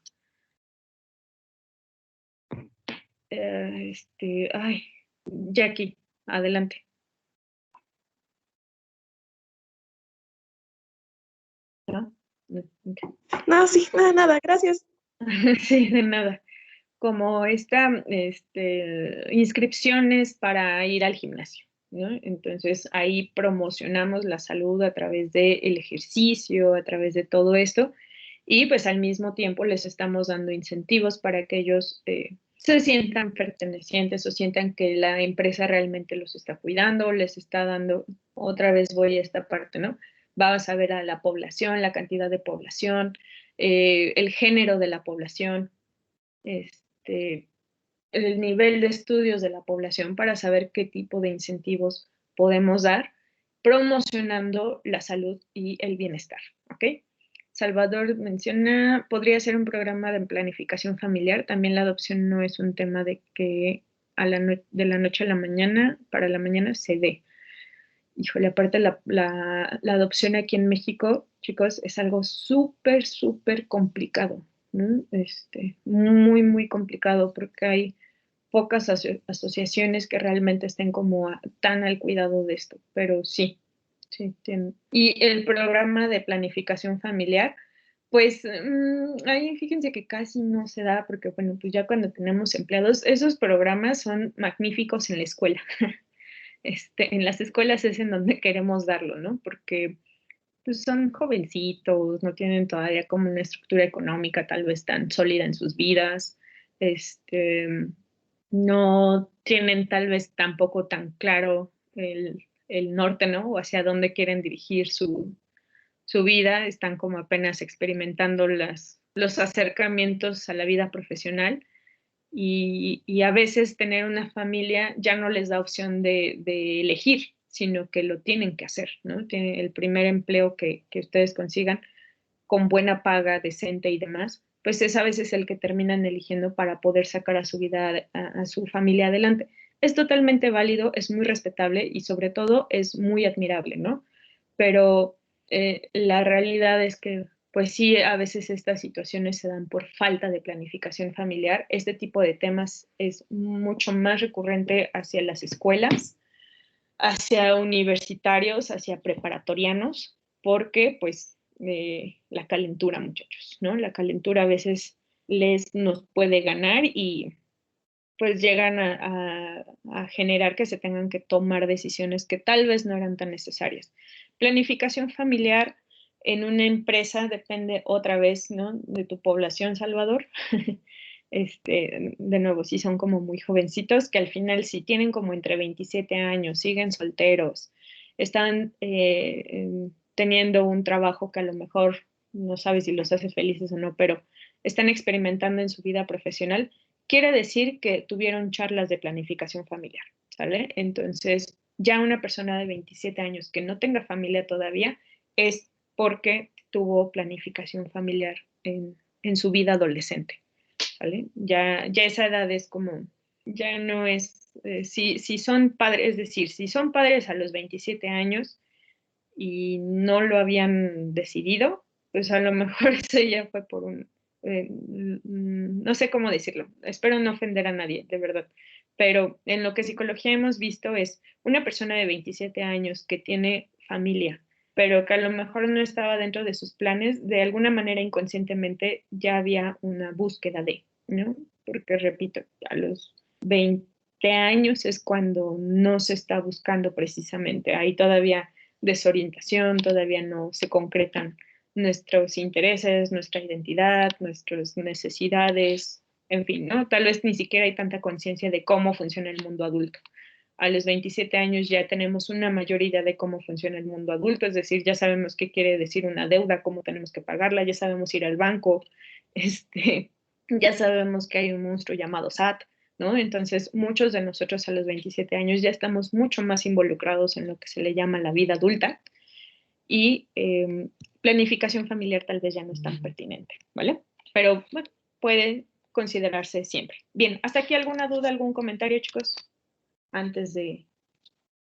Jackie, adelante. ¿No? Okay. No, sí, nada, gracias. Sí, de nada. Como inscripciones para ir al gimnasio, ¿no? Entonces ahí promocionamos la salud a través del ejercicio, a través de todo esto, y pues al mismo tiempo les estamos dando incentivos para que ellos se sientan pertenecientes o sientan que la empresa realmente los está cuidando, les está dando, otra vez voy a esta parte, ¿no? Vamos a ver a la población, la cantidad de población, el género de la población, el nivel de estudios de la población para saber qué tipo de incentivos podemos dar promocionando la salud y el bienestar, ¿ok? Salvador menciona, podría ser un programa de planificación familiar. También la adopción no es un tema de que de la noche a la mañana, para la mañana se dé. Híjole, aparte la adopción aquí en México, chicos, es algo súper, súper complicado, ¿no? Muy, muy complicado porque hay pocas asociaciones que realmente estén como tan al cuidado de esto, pero sí, sí, tienen. Y el programa de planificación familiar, pues ahí fíjense que casi no se da porque, bueno, pues ya cuando tenemos empleados, esos programas son magníficos en la escuela. En las escuelas es en donde queremos darlo, ¿no? Porque pues, son jovencitos, no tienen todavía como una estructura económica tal vez tan sólida en sus vidas, no tienen tal vez tampoco tan claro el norte, ¿no? O hacia dónde quieren dirigir su vida, están como apenas experimentando los acercamientos a la vida profesional y a veces tener una familia ya no les da opción de elegir, sino que lo tienen que hacer, ¿no? El primer empleo que ustedes consigan con buena paga, decente y demás, pues es a veces el que terminan eligiendo para poder sacar a su vida, a su familia adelante. Es totalmente válido, es muy respetable y sobre todo es muy admirable, ¿no? Pero la realidad es que, pues sí, a veces estas situaciones se dan por falta de planificación familiar. Este tipo de temas es mucho más recurrente hacia las escuelas, hacia universitarios, hacia preparatorianos, porque pues la calentura, muchachos, ¿no? La calentura a veces nos puede ganar y pues llegan a generar que se tengan que tomar decisiones que tal vez no eran tan necesarias. Planificación familiar en una empresa depende otra vez, ¿no? De tu población, Salvador. De nuevo, sí son como muy jovencitos, que al final si tienen como entre 27 años, siguen solteros, están teniendo un trabajo que a lo mejor no sabes si los hace felices o no, pero están experimentando en su vida profesional, quiere decir que tuvieron charlas de planificación familiar, ¿sale? Entonces, ya una persona de 27 años que no tenga familia todavía es porque tuvo planificación familiar en su vida adolescente, ¿vale? Ya esa edad es como, ya no es, si son padres, es decir, si son padres a los 27 años y no lo habían decidido, pues a lo mejor eso ya fue por no sé cómo decirlo, espero no ofender a nadie, de verdad, pero en lo que psicología hemos visto es una persona de 27 años que tiene familia, pero que a lo mejor no estaba dentro de sus planes, de alguna manera inconscientemente ya había una búsqueda de, ¿no? Porque repito, a los 20 años es cuando no se está buscando precisamente, ahí todavía desorientación, todavía no se concretan nuestros intereses, nuestra identidad, nuestras necesidades, en fin, ¿no? Tal vez ni siquiera hay tanta conciencia de cómo funciona el mundo adulto. A los 27 años ya tenemos una mayor idea de cómo funciona el mundo adulto, es decir, ya sabemos qué quiere decir una deuda, cómo tenemos que pagarla, ya sabemos ir al banco, ya sabemos que hay un monstruo llamado SAT, ¿no? Entonces, muchos de nosotros a los 27 años ya estamos mucho más involucrados en lo que se le llama la vida adulta y planificación familiar tal vez ya no es tan pertinente, ¿vale? Pero bueno, puede considerarse siempre. Bien, ¿hasta aquí alguna duda, algún comentario, chicos? Antes de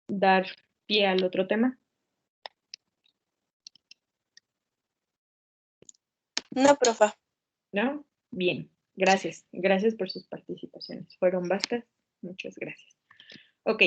dar pie al otro tema. No, profa. ¿No? Bien, gracias. Gracias por sus participaciones. Fueron bastas. Muchas gracias. Ok,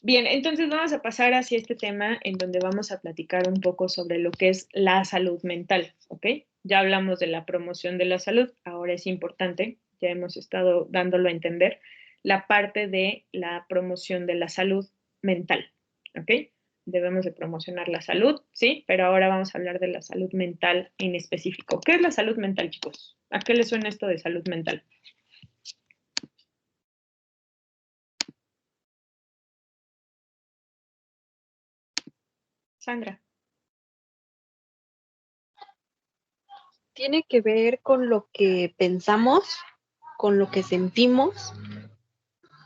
bien, entonces vamos a pasar hacia este tema en donde vamos a platicar un poco sobre lo que es la salud mental, ¿ok? Ya hablamos de la promoción de la salud, ahora es importante, ya hemos estado dándolo a entender, la parte de la promoción de la salud mental, ¿ok? Debemos de promocionar la salud, sí, pero ahora vamos a hablar de la salud mental en específico. ¿Qué es la salud mental, chicos? ¿A qué les suena esto de salud mental? Sandra. Tiene que ver con lo que pensamos, con lo que sentimos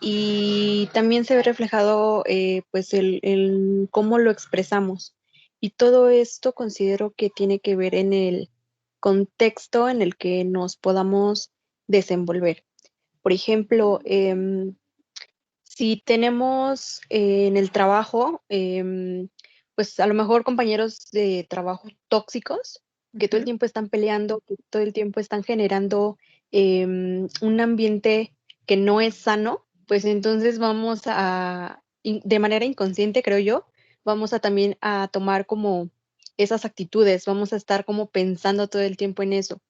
y también se ve reflejado pues el cómo lo expresamos. Y todo esto considero que tiene que ver en el contexto en el que nos podamos desenvolver. Por ejemplo, si tenemos en el trabajo, pues a lo mejor compañeros de trabajo tóxicos, que todo el tiempo están peleando, que todo el tiempo están generando un ambiente que no es sano, pues entonces vamos a, de manera inconsciente, creo yo, vamos a también a tomar como esas actitudes, vamos a estar como pensando todo el tiempo en eso.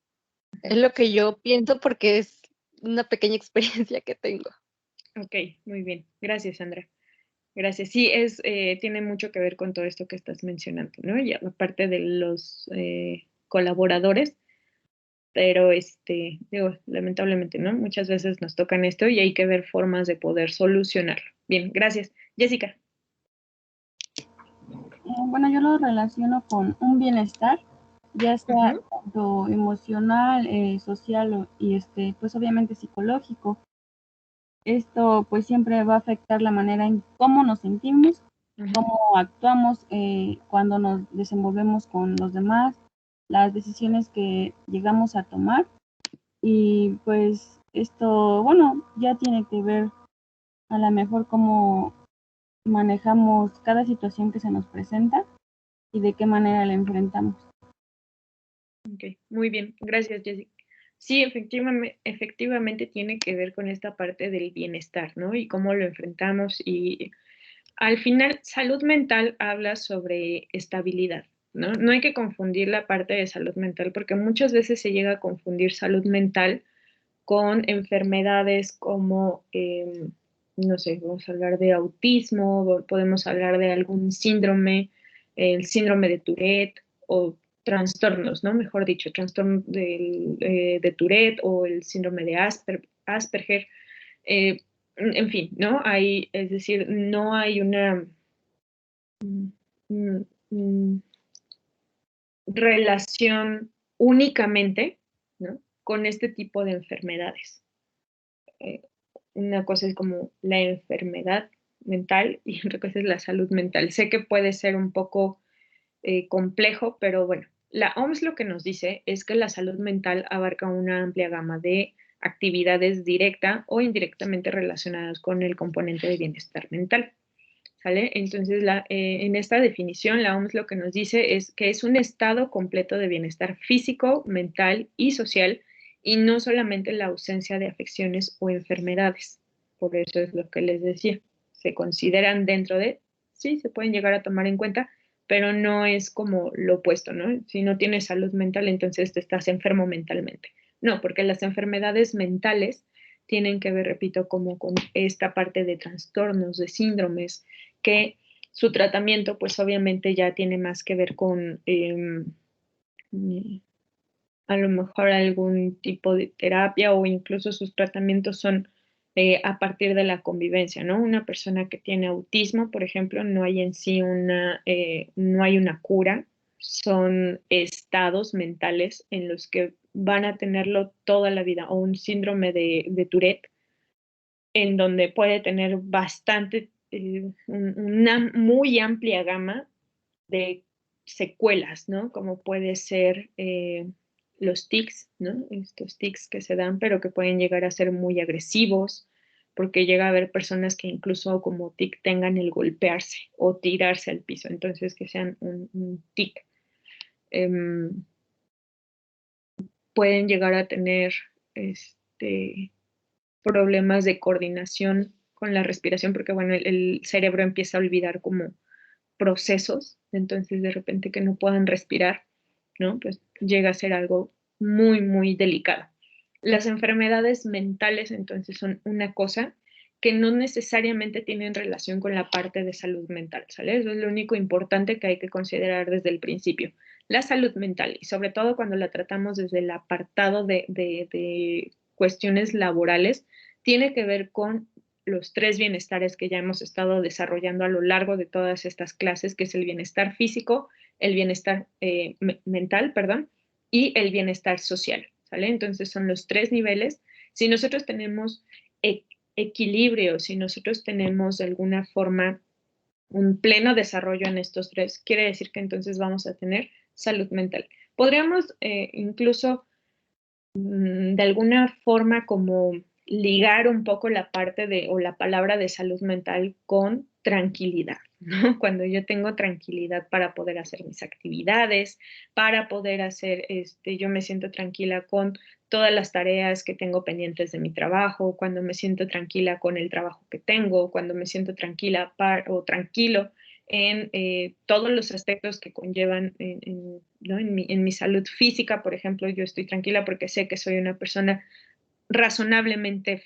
Es lo que yo pienso porque es una pequeña experiencia que tengo. Ok, muy bien. Gracias, Sandra. Gracias. Sí, tiene mucho que ver con todo esto que estás mencionando, ¿no? Y aparte de los colaboradores, pero digo, lamentablemente, ¿no? Muchas veces nos tocan esto y hay que ver formas de poder solucionarlo. Bien, gracias. Jessica. Bueno, yo lo relaciono con un bienestar, ya sea tanto emocional, social y pues obviamente psicológico. Esto pues siempre va a afectar la manera en cómo nos sentimos, cómo actuamos cuando nos desenvolvemos con los demás, las decisiones que llegamos a tomar. Y pues esto, bueno, ya tiene que ver a lo mejor cómo manejamos cada situación que se nos presenta y de qué manera la enfrentamos. Ok, muy bien. Gracias, Jessica. Sí, efectivamente tiene que ver con esta parte del bienestar, ¿no? Y cómo lo enfrentamos. Y al final, salud mental habla sobre estabilidad, ¿no? No hay que confundir la parte de salud mental porque muchas veces se llega a confundir salud mental con enfermedades como, no sé, vamos a hablar de autismo, podemos hablar de algún síndrome, el síndrome de Tourette o trastornos, ¿no? Mejor dicho, trastorno de Tourette o el síndrome de Asperger. En fin, ¿no? Es decir, no hay una relación únicamente, ¿no? Con este tipo de enfermedades. Una cosa es como la enfermedad mental y otra cosa es la salud mental. Sé que puede ser un poco complejo, pero bueno, la OMS lo que nos dice es que la salud mental abarca una amplia gama de actividades directa o indirectamente relacionadas con el componente de bienestar mental. ¿Sale? Entonces, en esta definición, la OMS lo que nos dice es que es un estado completo de bienestar físico, mental y social, y no solamente la ausencia de afecciones o enfermedades. Por eso es lo que les decía. Se consideran dentro de, sí, se pueden llegar a tomar en cuenta, pero no es como lo opuesto, ¿no? Si no tienes salud mental, entonces te estás enfermo mentalmente. No, porque las enfermedades mentales tienen que ver, repito, como con esta parte de trastornos, de síndromes, que su tratamiento pues obviamente ya tiene más que ver con a lo mejor algún tipo de terapia o incluso sus tratamientos son a partir de la convivencia, ¿no? Una persona que tiene autismo, por ejemplo, no hay en sí no hay una cura, son estados mentales en los que van a tenerlo toda la vida, o un síndrome de Tourette, en donde puede tener bastante, una muy amplia gama de secuelas, ¿no? Como puede ser los tics, ¿no? Estos tics que se dan, pero que pueden llegar a ser muy agresivos, porque llega a haber personas que incluso como tic tengan el golpearse o tirarse al piso, entonces que sean un tic. Pueden llegar a tener problemas de coordinación con la respiración, porque bueno, el cerebro empieza a olvidar como procesos, entonces de repente que no puedan respirar, ¿no? Pues llega a ser algo muy, muy delicado. Las enfermedades mentales entonces son una cosa que no necesariamente tienen relación con la parte de salud mental, ¿sale? Eso es lo único importante que hay que considerar desde el principio. La salud mental, y sobre todo cuando la tratamos desde el apartado de cuestiones laborales, tiene que ver con los 3 bienestares que ya hemos estado desarrollando a lo largo de todas estas clases, que es el bienestar físico, el bienestar mental, perdón, y el bienestar social, ¿sale? Entonces son los 3 niveles. Si nosotros tenemos equilibrio, si nosotros tenemos de alguna forma un pleno desarrollo en estos 3, quiere decir que entonces vamos a tener salud mental. Podríamos incluso de alguna forma como ligar un poco la parte o la palabra de salud mental con tranquilidad, ¿no? Cuando yo tengo tranquilidad para poder hacer mis actividades, para poder hacer, yo me siento tranquila con todas las tareas que tengo pendientes de mi trabajo, cuando me siento tranquila con el trabajo que tengo, cuando me siento tranquila o tranquilo en todos los aspectos que conllevan ¿no? en mi salud física, por ejemplo, yo estoy tranquila porque sé que soy una persona razonablemente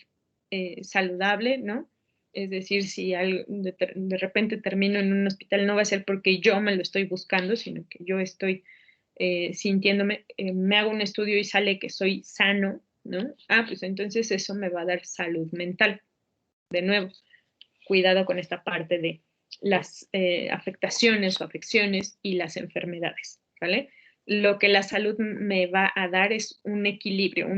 saludable, ¿no? Es decir, si de repente termino en un hospital, no va a ser porque yo me lo estoy buscando, sino que yo estoy sintiéndome, me hago un estudio y sale que soy sano, ¿no? Pues entonces eso me va a dar salud mental. De nuevo, cuidado con esta parte de las afectaciones o afecciones y las enfermedades, ¿vale? Lo que la salud me va a dar es un equilibrio,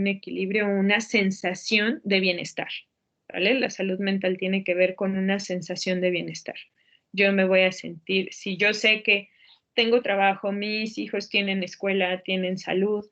una sensación de bienestar, ¿vale? La salud mental tiene que ver con una sensación de bienestar. Yo me voy a sentir, si yo sé que tengo trabajo, mis hijos tienen escuela, tienen salud,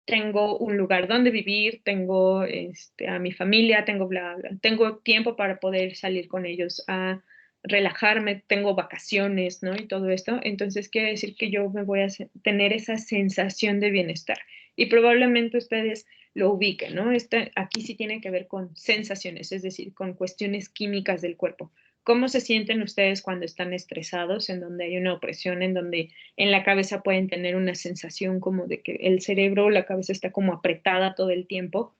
tengo un lugar donde vivir, tengo a mi familia, tengo bla, bla, tengo tiempo para poder salir con ellos a relajarme, tengo vacaciones, ¿no? Y todo esto, entonces quiere decir que yo me voy a tener esa sensación de bienestar. Y probablemente ustedes lo ubiquen, ¿no? Aquí sí tiene que ver con sensaciones, es decir, con cuestiones químicas del cuerpo. ¿Cómo se sienten ustedes cuando están estresados, en donde hay una opresión, en donde en la cabeza pueden tener una sensación como de que el cerebro, la cabeza está como apretada todo el tiempo?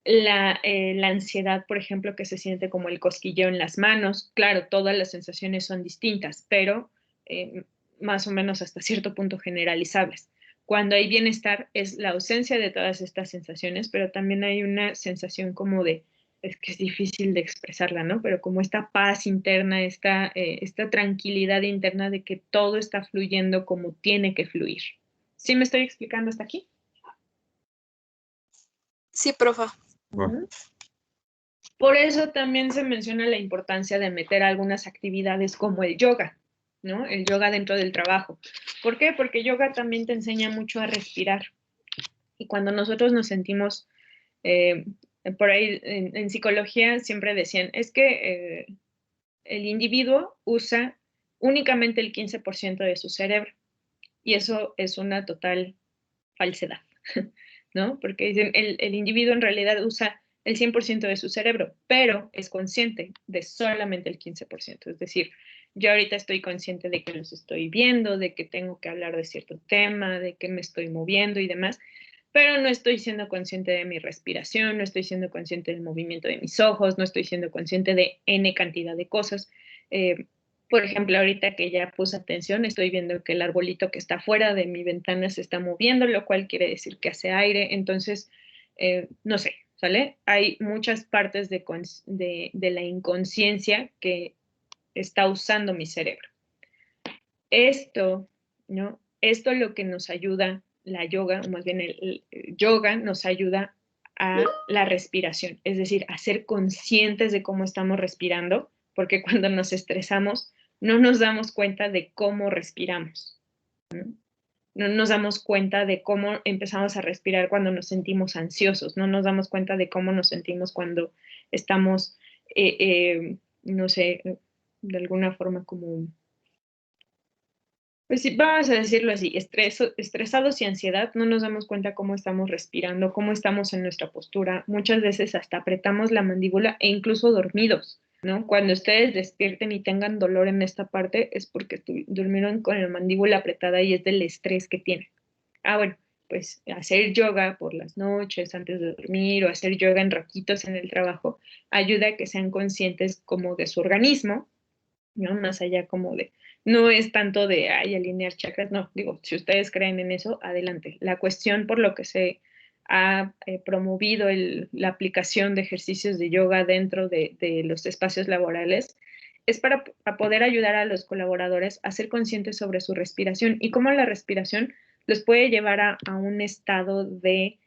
La ansiedad, por ejemplo, que se siente como el cosquilleo en las manos. Claro, todas las sensaciones son distintas, pero más o menos hasta cierto punto generalizables. Cuando hay bienestar es la ausencia de todas estas sensaciones, pero también hay una sensación como de, es que es difícil de expresarla, ¿no? Pero como esta paz interna, esta tranquilidad interna de que todo está fluyendo como tiene que fluir. ¿Sí me estoy explicando hasta aquí? Sí, profa. Por eso también se menciona la importancia de meter algunas actividades como el yoga, ¿no? El yoga dentro del trabajo. ¿Por qué? Porque yoga también te enseña mucho a respirar. Y cuando nosotros nos sentimos, por ahí en psicología siempre decían, es que el individuo usa únicamente el 15% de su cerebro. Y eso es una total falsedad, ¿no? Porque dicen, el individuo en realidad usa el 100% de su cerebro, pero es consciente de solamente el 15%. Es decir, yo ahorita estoy consciente de que los estoy viendo, de que tengo que hablar de cierto tema, de que me estoy moviendo y demás, pero no estoy siendo consciente de mi respiración, no estoy siendo consciente del movimiento de mis ojos, no estoy siendo consciente de N cantidad de cosas. Por ejemplo, ahorita que ya puse atención, estoy viendo que el arbolito que está fuera de mi ventana se está moviendo, lo cual quiere decir que hace aire. Entonces, no sé, ¿sale? Hay muchas partes de la inconsciencia que está usando mi cerebro. Esto, ¿no? Esto es lo que nos ayuda la yoga, o más bien el yoga nos ayuda a la respiración, es decir, a ser conscientes de cómo estamos respirando, porque cuando nos estresamos no nos damos cuenta de cómo respiramos, ¿no? No nos damos cuenta de cómo empezamos a respirar cuando nos sentimos ansiosos, no nos damos cuenta de cómo nos sentimos cuando estamos, no sé, de alguna forma como, pues sí, vamos a decirlo así, estresados y ansiedad, no nos damos cuenta cómo estamos respirando, cómo estamos en nuestra postura. Muchas veces hasta apretamos la mandíbula e incluso dormidos, ¿no? Cuando ustedes despierten y tengan dolor en esta parte es porque durmieron con la mandíbula apretada y es del estrés que tienen. Bueno, pues hacer yoga por las noches antes de dormir o hacer yoga en ratitos en el trabajo ayuda a que sean conscientes como de su organismo, ¿no? Más allá como de, no es tanto de, alinear chakras, no, digo, si ustedes creen en eso, adelante. La cuestión por lo que se ha promovido la aplicación de ejercicios de yoga dentro de los espacios laborales es para poder ayudar a los colaboradores a ser conscientes sobre su respiración y cómo la respiración los puede llevar a un estado de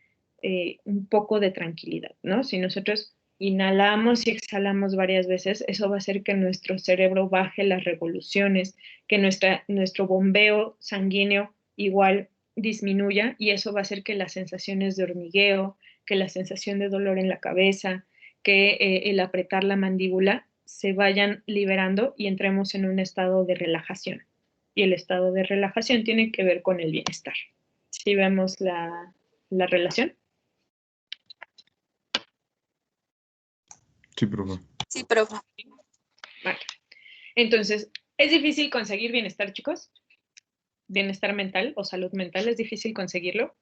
un poco de tranquilidad, ¿no? Si nosotros inhalamos y exhalamos varias veces, eso va a hacer que nuestro cerebro baje las revoluciones, que nuestro bombeo sanguíneo igual disminuya, y eso va a hacer que las sensaciones de hormigueo, que la sensación de dolor en la cabeza, que el apretar la mandíbula se vayan liberando y entremos en un estado de relajación. Y el estado de relajación tiene que ver con el bienestar. ¿Sí vemos la relación? Sí, profe. Sí, profe. Vale. Entonces, ¿es difícil conseguir bienestar, chicos? Bienestar mental o salud mental, ¿es difícil conseguirlo?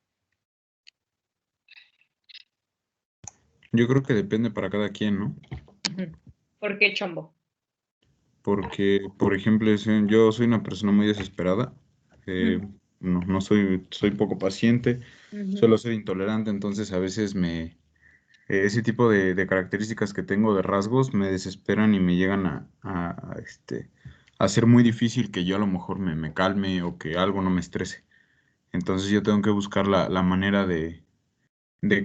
Yo creo que depende para cada quien, ¿no? ¿Por qué, Chombo? Porque, por ejemplo, yo soy una persona muy desesperada. No soy poco paciente, suelo ser intolerante, entonces a veces ese tipo de características que tengo de rasgos me desesperan y me llegan a hacer muy difícil que yo a lo mejor me calme o que algo no me estrese. Entonces yo tengo que buscar la manera de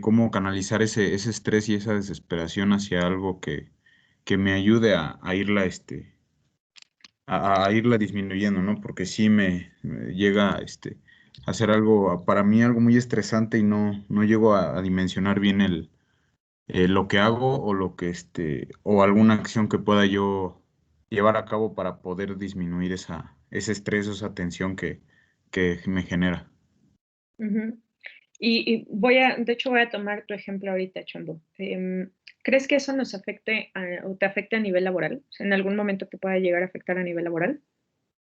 cómo canalizar ese estrés y esa desesperación hacia algo que me ayude a irla, a irla disminuyendo, ¿no? Porque sí me llega a ser algo, para mí algo muy estresante y no llego a dimensionar bien lo que hago o lo que o alguna acción que pueda yo llevar a cabo para poder disminuir ese estrés o esa tensión que me genera. Y de hecho voy a tomar tu ejemplo ahorita, Chombo. ¿Crees que eso nos afecte o te afecte a nivel laboral? O sea, ¿en algún momento te pueda llegar a afectar a nivel laboral?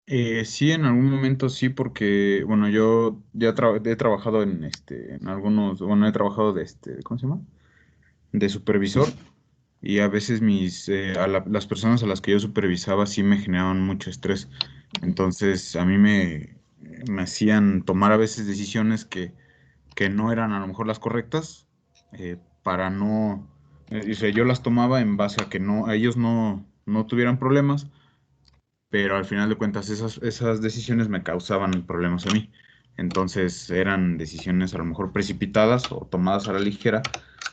Sí, en algún momento sí, porque, bueno, yo ya he trabajado en algunos, bueno, he trabajado ¿cómo se llama? De supervisor, y a veces las personas a las que yo supervisaba sí me generaban mucho estrés. Entonces, a mí me hacían tomar a veces decisiones que no eran a lo mejor las correctas, para no, o sea, yo las tomaba en base a que a ellos no tuvieran problemas, pero al final de cuentas esas decisiones me causaban problemas a mí. Entonces eran decisiones a lo mejor precipitadas o tomadas a la ligera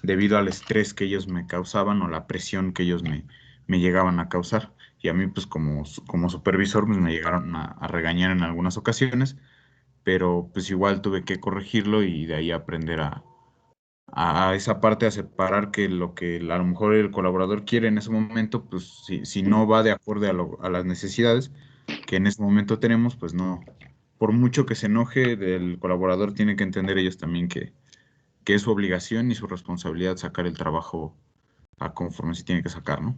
debido al estrés que ellos me causaban o la presión que ellos me llegaban a causar. Y a mí, pues como supervisor, pues me llegaron a regañar en algunas ocasiones, pero pues igual tuve que corregirlo y de ahí aprender a esa parte, a separar que lo que a lo mejor el colaborador quiere en ese momento, pues si no va de acuerdo a las necesidades que en ese momento tenemos, pues no, por mucho que se enoje del colaborador, tiene que entender ellos también que es su obligación y su responsabilidad sacar el trabajo a conforme se tiene que sacar, ¿no?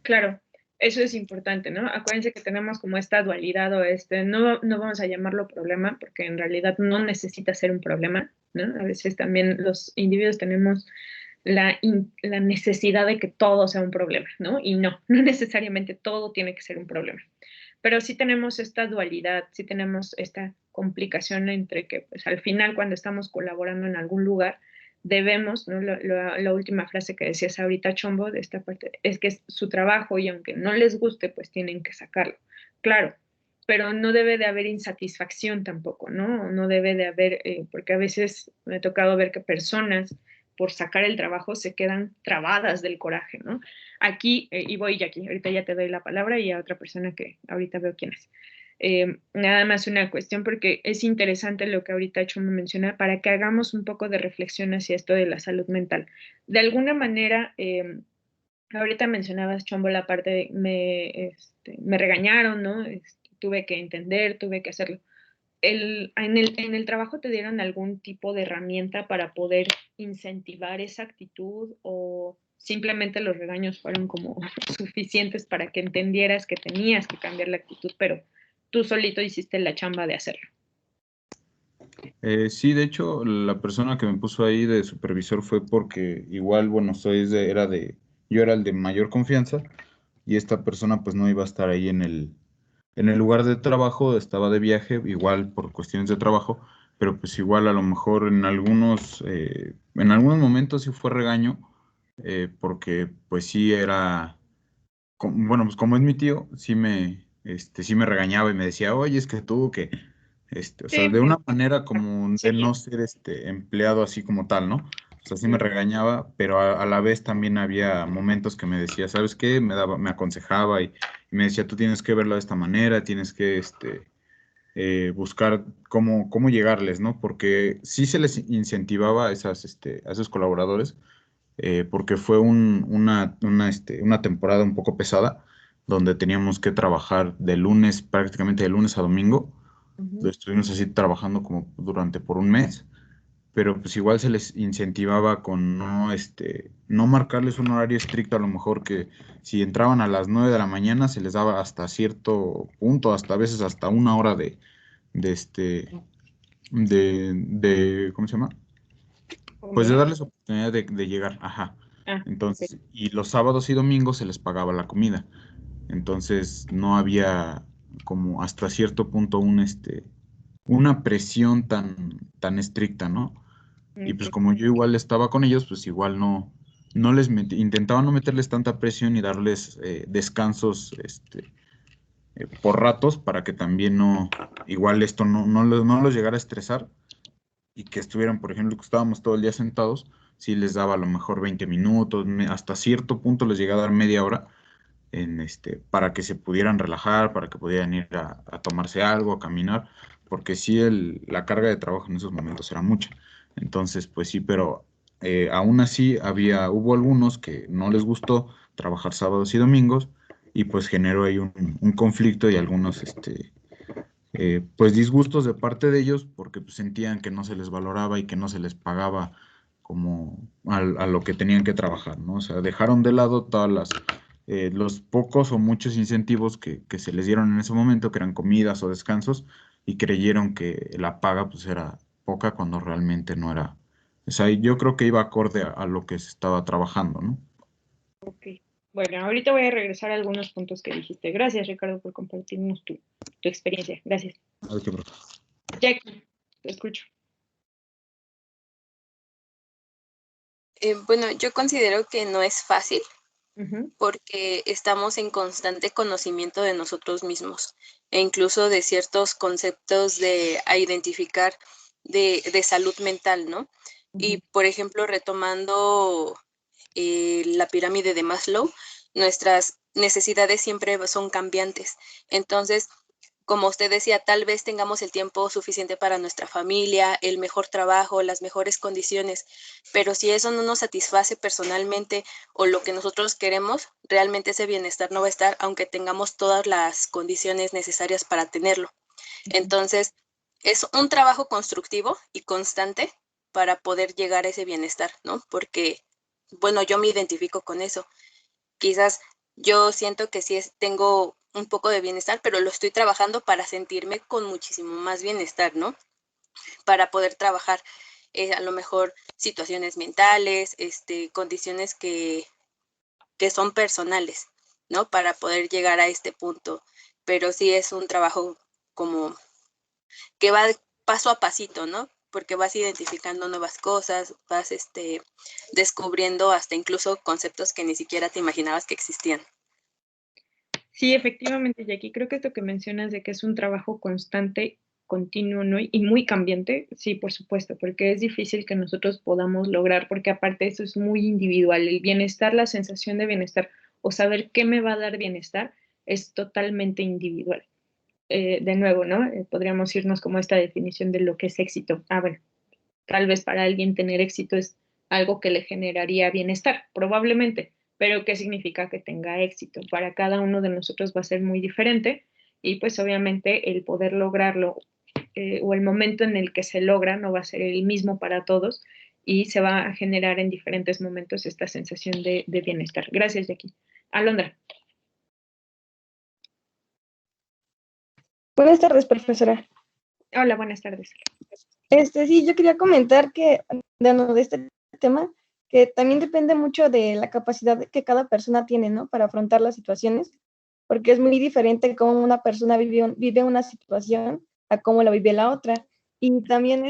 Claro, eso es importante, ¿no? Acuérdense que tenemos como esta dualidad o no vamos a llamarlo problema, porque en realidad no necesita ser un problema, ¿no? A veces también los individuos tenemos la necesidad de que todo sea un problema, ¿no? Y no necesariamente todo tiene que ser un problema. Pero sí tenemos esta dualidad, sí tenemos esta complicación entre que, pues al final, cuando estamos colaborando en algún lugar, debemos, ¿no? La última frase que decías ahorita, Chombo, de esta parte, es que es su trabajo y aunque no les guste, pues tienen que sacarlo. Claro, pero no debe de haber insatisfacción tampoco, ¿no? No debe de haber, porque a veces me ha tocado ver que personas por sacar el trabajo se quedan trabadas del coraje, ¿no? Aquí, y voy Jackie, ahorita ya te doy la palabra y a otra persona que ahorita veo quién es. Nada más una cuestión porque es interesante lo que ahorita Chombo menciona para que hagamos un poco de reflexión hacia esto de la salud mental. De alguna manera, ahorita mencionabas, Chombo, la parte de me regañaron, ¿no? Tuve que entender, tuve que hacerlo. En el trabajo te dieron algún tipo de herramienta para poder incentivar esa actitud o simplemente los regaños fueron como suficientes para que entendieras que tenías que cambiar la actitud, pero tú solito hiciste la chamba de hacerlo? Sí, de hecho, la persona que me puso ahí de supervisor fue porque igual, bueno, yo era el de mayor confianza y esta persona pues no iba a estar ahí en el lugar de trabajo, estaba de viaje, igual por cuestiones de trabajo, pero pues igual a lo mejor en algunos momentos sí fue regaño, porque pues sí era, bueno, pues como es mi tío, sí me regañaba y me decía, oye, es que tú, o sea, Sí, de una manera como de sí. no ser empleado así como tal, ¿no? O sea, sí me regañaba, pero a la vez también había momentos que me decía, ¿sabes qué? Me aconsejaba y me decía, tú tienes que verlo de esta manera, tienes que buscar cómo llegarles, ¿no? Porque sí se les incentivaba a esos colaboradores, porque fue una temporada un poco pesada, donde teníamos que trabajar prácticamente de lunes a domingo. Estuvimos así trabajando como por un mes, pero pues igual se les incentivaba con no marcarles un horario estricto, a lo mejor que si entraban a las 9 de la mañana se les daba hasta cierto punto, hasta a veces hasta una hora de ¿cómo se llama? Pues de darles oportunidad de llegar, ajá. Entonces, y los sábados y domingos se les pagaba la comida. Entonces, no había como hasta cierto punto una presión tan estricta, ¿no? Y pues como yo igual estaba con ellos, pues igual intentaba no meterles tanta presión y darles descansos, por ratos para que también igual esto no los llegara a estresar y que estuvieran, por ejemplo, que estábamos todo el día sentados, sí les daba a lo mejor 20 minutos, hasta cierto punto les llegaba a dar media hora para que se pudieran relajar, para que pudieran ir a tomarse algo, a caminar, porque sí la carga de trabajo en esos momentos era mucha. Entonces, pues sí, pero aún así hubo algunos que no les gustó trabajar sábados y domingos y pues generó ahí un conflicto y algunos pues disgustos de parte de ellos porque pues, sentían que no se les valoraba y que no se les pagaba como a lo que tenían que trabajar, ¿no? O sea, dejaron de lado los pocos o muchos incentivos que se les dieron en ese momento, que eran comidas o descansos, y creyeron que la paga pues era poca cuando realmente no era. O sea, yo creo que iba acorde a lo que se estaba trabajando, ¿no? Ok. Bueno, ahorita voy a regresar a algunos puntos que dijiste. Gracias, Ricardo, por compartirnos tu experiencia. Gracias. Ay, qué bruto. Jackie, te escucho. Bueno, yo considero que no es fácil porque estamos en constante conocimiento de nosotros mismos e incluso de ciertos conceptos a identificar de salud mental, ¿no? Y, por ejemplo, retomando la pirámide de Maslow, nuestras necesidades siempre son cambiantes. Entonces, como usted decía, tal vez tengamos el tiempo suficiente para nuestra familia, el mejor trabajo, las mejores condiciones, pero si eso no nos satisface personalmente o lo que nosotros queremos, realmente ese bienestar no va a estar, aunque tengamos todas las condiciones necesarias para tenerlo. Entonces, es un trabajo constructivo y constante para poder llegar a ese bienestar, ¿no? Porque, bueno, yo me identifico con eso. Quizás yo siento que sí tengo un poco de bienestar, pero lo estoy trabajando para sentirme con muchísimo más bienestar, ¿no? Para poder trabajar a lo mejor situaciones mentales, condiciones que son personales, ¿no? Para poder llegar a este punto. Pero sí es un trabajo como que va paso a pasito, ¿no? Porque vas identificando nuevas cosas, vas descubriendo hasta incluso conceptos que ni siquiera te imaginabas que existían. Sí, efectivamente, Jackie, creo que esto que mencionas de que es un trabajo constante, continuo, ¿no? Y muy cambiante, sí, por supuesto, porque es difícil que nosotros podamos lograr, porque aparte eso es muy individual, el bienestar, la sensación de bienestar o saber qué me va a dar bienestar es totalmente individual. De nuevo, ¿no? Podríamos irnos como a esta definición de lo que es éxito. Bueno, tal vez para alguien tener éxito es algo que le generaría bienestar, probablemente, pero ¿qué significa que tenga éxito? Para cada uno de nosotros va a ser muy diferente y pues obviamente el poder lograrlo o el momento en el que se logra no va a ser el mismo para todos y se va a generar en diferentes momentos esta sensación de bienestar. Gracias, Jackie. Alondra. Buenas tardes, profesora. Hola, buenas tardes. Sí, yo quería comentar que, de este tema, que también depende mucho de la capacidad que cada persona tiene, ¿no? Para afrontar las situaciones, porque es muy diferente cómo una persona vive una situación a cómo la vive la otra. Y también,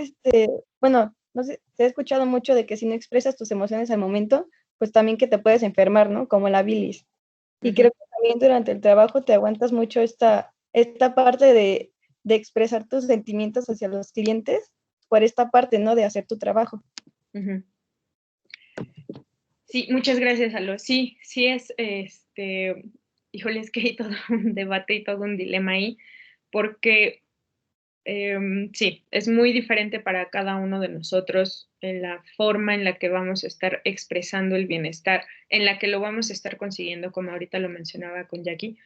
bueno, no sé, se ha escuchado mucho de que si no expresas tus emociones al momento, pues también que te puedes enfermar, ¿no? Como la bilis. Y creo que también durante el trabajo te aguantas mucho esta parte de expresar tus sentimientos hacia los clientes por esta parte, ¿no? De hacer tu trabajo. Sí, muchas gracias, Alo. Sí, sí es, híjole, es que hay todo un debate y todo un dilema ahí, porque sí, es muy diferente para cada uno de nosotros en la forma en la que vamos a estar expresando el bienestar, en la que lo vamos a estar consiguiendo, como ahorita lo mencionaba con Jackie,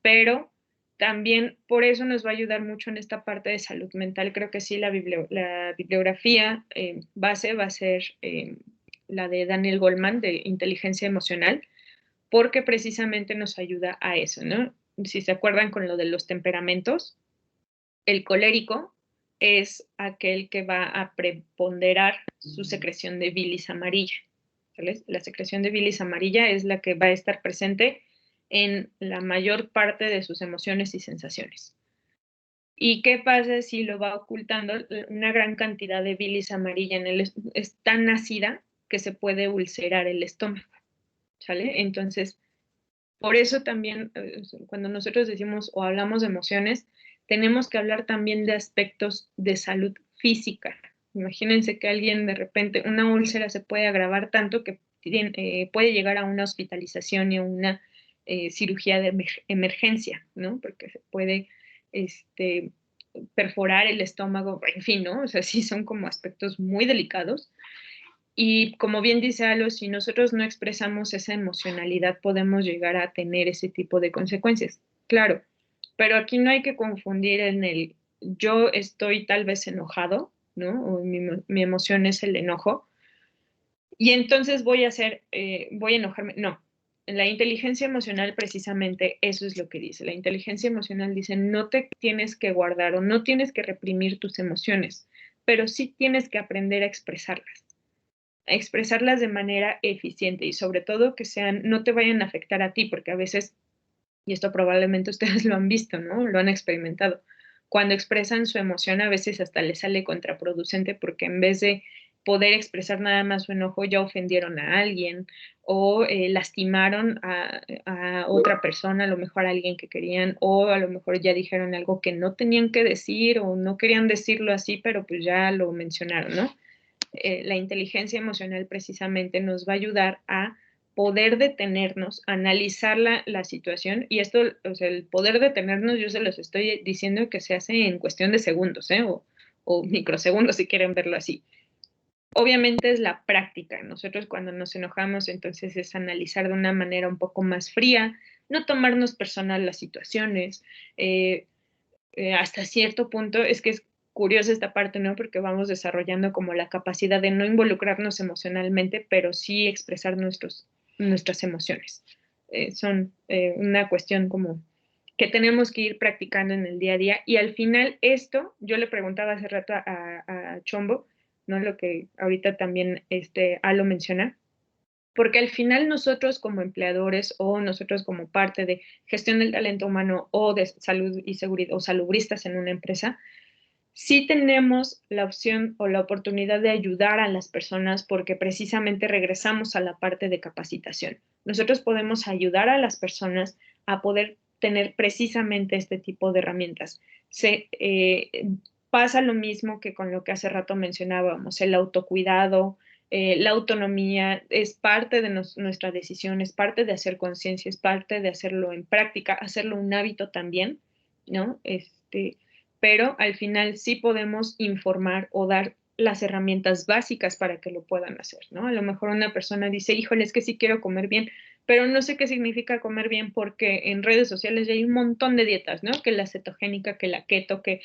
pero también por eso nos va a ayudar mucho en esta parte de salud mental. Creo que sí, la bibliografía base va a ser la de Daniel Goleman, de inteligencia emocional, porque precisamente nos ayuda a eso, ¿no? Si se acuerdan con lo de los temperamentos, el colérico es aquel que va a preponderar su secreción de bilis amarilla. ¿Sale? La secreción de bilis amarilla es la que va a estar presente en la mayor parte de sus emociones y sensaciones. ¿Y qué pasa si lo va ocultando? Una gran cantidad de bilis amarilla en él es tan ácida que se puede ulcerar el estómago. ¿Sale? Entonces, por eso también, cuando nosotros decimos o hablamos de emociones, tenemos que hablar también de aspectos de salud física. Imagínense que alguien de repente, una úlcera se puede agravar tanto que puede llegar a una hospitalización y a una cirugía de emergencia, ¿no? Porque se puede perforar el estómago, en fin, ¿no? O sea, sí son como aspectos muy delicados. Y como bien dice Alo, si nosotros no expresamos esa emocionalidad, podemos llegar a tener ese tipo de consecuencias. Claro, pero aquí no hay que confundir en el yo estoy tal vez enojado, ¿no? O mi emoción es el enojo. Y entonces voy a enojarme. No, la inteligencia emocional precisamente eso es lo que dice. La inteligencia emocional dice no te tienes que guardar o no tienes que reprimir tus emociones, pero sí tienes que aprender a expresarlas de manera eficiente y sobre todo que no te vayan a afectar a ti, porque a veces, y esto probablemente ustedes lo han visto, ¿no? Lo han experimentado. Cuando expresan su emoción a veces hasta les sale contraproducente porque en vez de poder expresar nada más su enojo ya ofendieron a alguien o lastimaron a otra persona, a lo mejor a alguien que querían o a lo mejor ya dijeron algo que no tenían que decir o no querían decirlo así, pero pues ya lo mencionaron, ¿no? La inteligencia emocional precisamente nos va a ayudar a poder detenernos, analizar la situación y esto, o sea, el poder detenernos, yo se los estoy diciendo que se hace en cuestión de segundos, o microsegundos si quieren verlo así. Obviamente es la práctica. Nosotros cuando nos enojamos entonces es analizar de una manera un poco más fría, no tomarnos personal las situaciones, hasta cierto punto es que es curiosa esta parte, ¿no? Porque vamos desarrollando como la capacidad de no involucrarnos emocionalmente, pero sí expresar nuestras emociones. Son una cuestión como que tenemos que ir practicando en el día a día y al final esto, yo le preguntaba hace rato a Chombo, ¿no? Lo que ahorita también Alo menciona, porque al final nosotros como empleadores o nosotros como parte de gestión del talento humano o de salud y seguridad o salubristas en una empresa, sí tenemos la opción o la oportunidad de ayudar a las personas porque precisamente regresamos a la parte de capacitación. Nosotros podemos ayudar a las personas a poder tener precisamente este tipo de herramientas. Pasa lo mismo que con lo que hace rato mencionábamos, el autocuidado, la autonomía es parte de nuestra decisión, es parte de hacer conciencia, es parte de hacerlo en práctica, hacerlo un hábito también, ¿no? Pero al final sí podemos informar o dar las herramientas básicas para que lo puedan hacer, ¿no? A lo mejor una persona dice, híjole, es que sí quiero comer bien, pero no sé qué significa comer bien porque en redes sociales ya hay un montón de dietas, ¿no? Que la cetogénica, que la keto, que,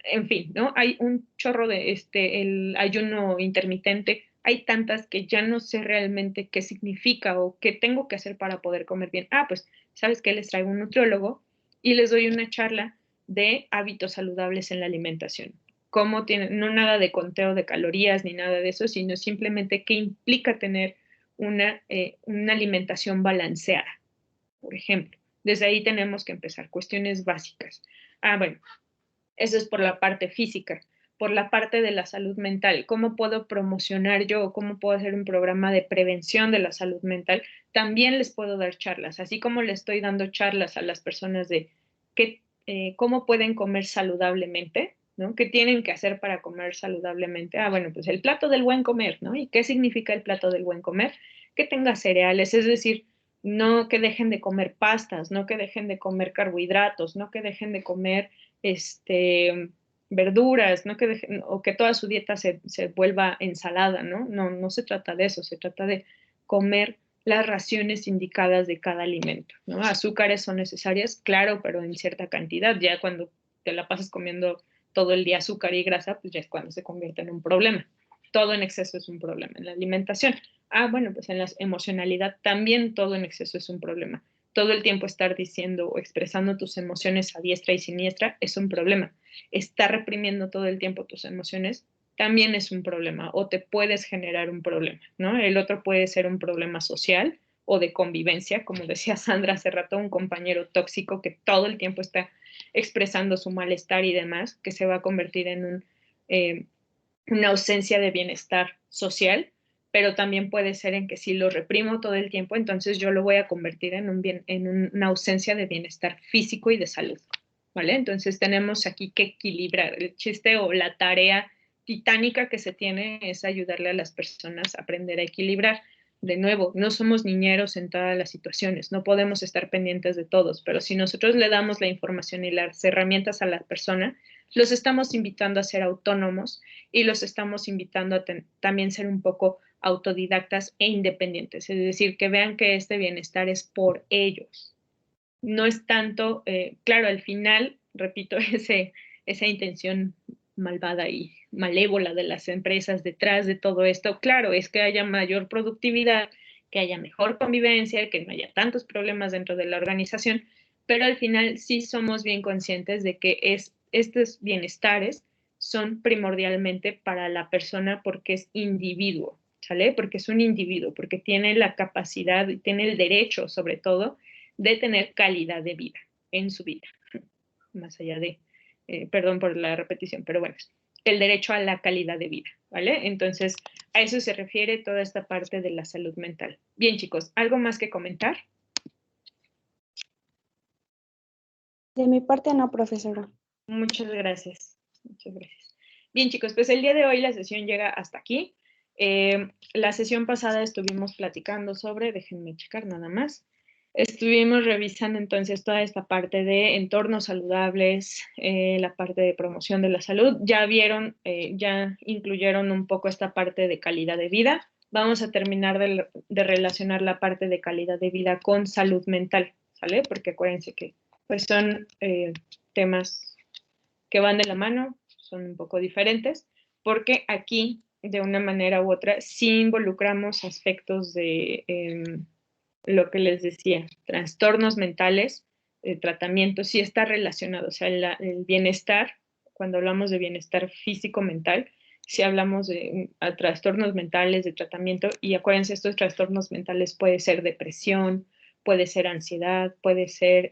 en fin, ¿no? Hay un chorro de el ayuno intermitente, hay tantas que ya no sé realmente qué significa o qué tengo que hacer para poder comer bien. Ah, pues, ¿sabes qué? Les traigo un nutriólogo y les doy una charla de hábitos saludables en la alimentación. Cómo tienen, no nada de conteo de calorías ni nada de eso, sino simplemente qué implica tener una alimentación balanceada, por ejemplo. Desde ahí tenemos que empezar, cuestiones básicas. Ah, bueno, eso es por la parte física. Por la parte de la salud mental, ¿cómo puedo promocionar yo o cómo puedo hacer un programa de prevención de la salud mental? También les puedo dar charlas, así como le estoy dando charlas a las personas de cómo pueden comer saludablemente. ¿no? ¿Qué tienen que hacer para comer saludablemente? Ah, bueno, pues el plato del buen comer, ¿no? ¿Y qué significa el plato del buen comer? Que tenga cereales, es decir, no que dejen de comer pastas, no que dejen de comer carbohidratos, no que dejen de comer verduras, no que dejen, o que toda su dieta se vuelva ensalada, ¿no? No se trata de eso, se trata de comer las raciones indicadas de cada alimento, ¿no? Azúcares son necesarias, claro, pero en cierta cantidad. Ya cuando te la pasas comiendo todo el día azúcar y grasa, pues ya es cuando se convierte en un problema. Todo en exceso es un problema en la alimentación. Ah, bueno, pues en la emocionalidad también todo en exceso es un problema. Todo el tiempo estar diciendo o expresando tus emociones a diestra y siniestra es un problema. Estar reprimiendo todo el tiempo tus emociones también es un problema o te puedes generar un problema, ¿no? El otro puede ser un problema social o de convivencia, como decía Sandra hace rato, un compañero tóxico que todo el tiempo está expresando su malestar y demás, que se va a convertir en una ausencia de bienestar social, pero también puede ser en que si lo reprimo todo el tiempo, entonces yo lo voy a convertir en una ausencia de bienestar físico y de salud, ¿vale? Entonces tenemos aquí que equilibrar. El chiste o la tarea titánica que se tiene es ayudarle a las personas a aprender a equilibrar. De nuevo, no somos niñeros en todas las situaciones, no podemos estar pendientes de todos, pero si nosotros le damos la información y las herramientas a la persona, los estamos invitando a ser autónomos y los estamos invitando a también ser un poco autodidactas e independientes, es decir, que vean que este bienestar es por ellos. No es tanto, claro, al final, repito, esa intención malvada y malévola de las empresas detrás de todo esto, claro, es que haya mayor productividad, que haya mejor convivencia, que no haya tantos problemas dentro de la organización, pero al final sí somos bien conscientes de que estos bienestares son primordialmente para la persona porque es individuo, ¿sale? Porque es un individuo, porque tiene la capacidad y tiene el derecho, sobre todo, de tener calidad de vida en su vida, más allá de, perdón por la repetición, pero bueno, el derecho a la calidad de vida, ¿vale? Entonces, a eso se refiere toda esta parte de la salud mental. Bien, chicos, ¿algo más que comentar? De mi parte no, profesora. Muchas gracias. Muchas gracias. Bien, chicos, pues el día de hoy la sesión llega hasta aquí. La sesión pasada estuvimos platicando sobre, déjenme checar nada más, estuvimos revisando entonces toda esta parte de entornos saludables, la parte de promoción de la salud. Ya vieron, ya incluyeron un poco esta parte de calidad de vida. Vamos a terminar de relacionar la parte de calidad de vida con salud mental, ¿sale? Porque acuérdense que pues son temas que van de la mano, son un poco diferentes, porque aquí, de una manera u otra, sí involucramos aspectos de lo que les decía, trastornos mentales, tratamiento, sí está relacionado, o sea, el bienestar, cuando hablamos de bienestar físico-mental, si hablamos de trastornos mentales, de tratamiento, y acuérdense, estos trastornos mentales puede ser depresión, puede ser ansiedad, puede ser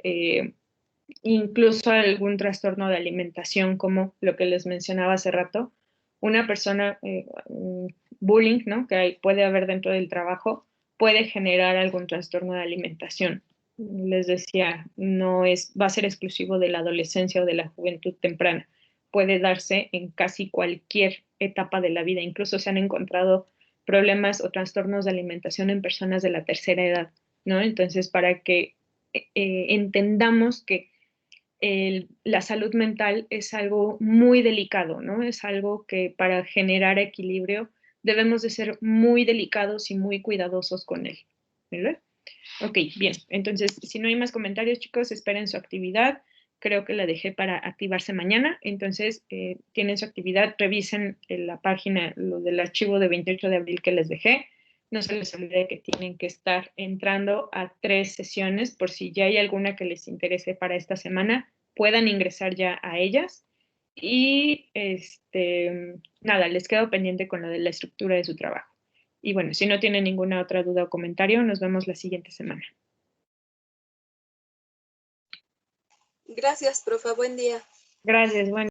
incluso algún trastorno de alimentación, como lo que les mencionaba hace rato, una persona, bullying, ¿no? Que puede haber dentro del trabajo, puede generar algún trastorno de alimentación. Les decía, va a ser exclusivo de la adolescencia o de la juventud temprana. Puede darse en casi cualquier etapa de la vida. Incluso se han encontrado problemas o trastornos de alimentación en personas de la tercera edad, ¿no? Entonces, para que entendamos que la salud mental es algo muy delicado, ¿no? Es algo que para generar equilibrio debemos de ser muy delicados y muy cuidadosos con él, ¿verdad? Ok, bien. Entonces, si no hay más comentarios, chicos, esperen su actividad. Creo que la dejé para activarse mañana. Entonces, tienen su actividad, revisen en la página lo del archivo de 28 de abril que les dejé. No se les olvide que tienen que estar entrando a 3 sesiones por si ya hay alguna que les interese para esta semana, puedan ingresar ya a ellas. Y nada, les quedo pendiente con lo de la estructura de su trabajo. Y bueno, si no tienen ninguna otra duda o comentario, nos vemos la siguiente semana. Gracias, profe. Buen día. Gracias, buen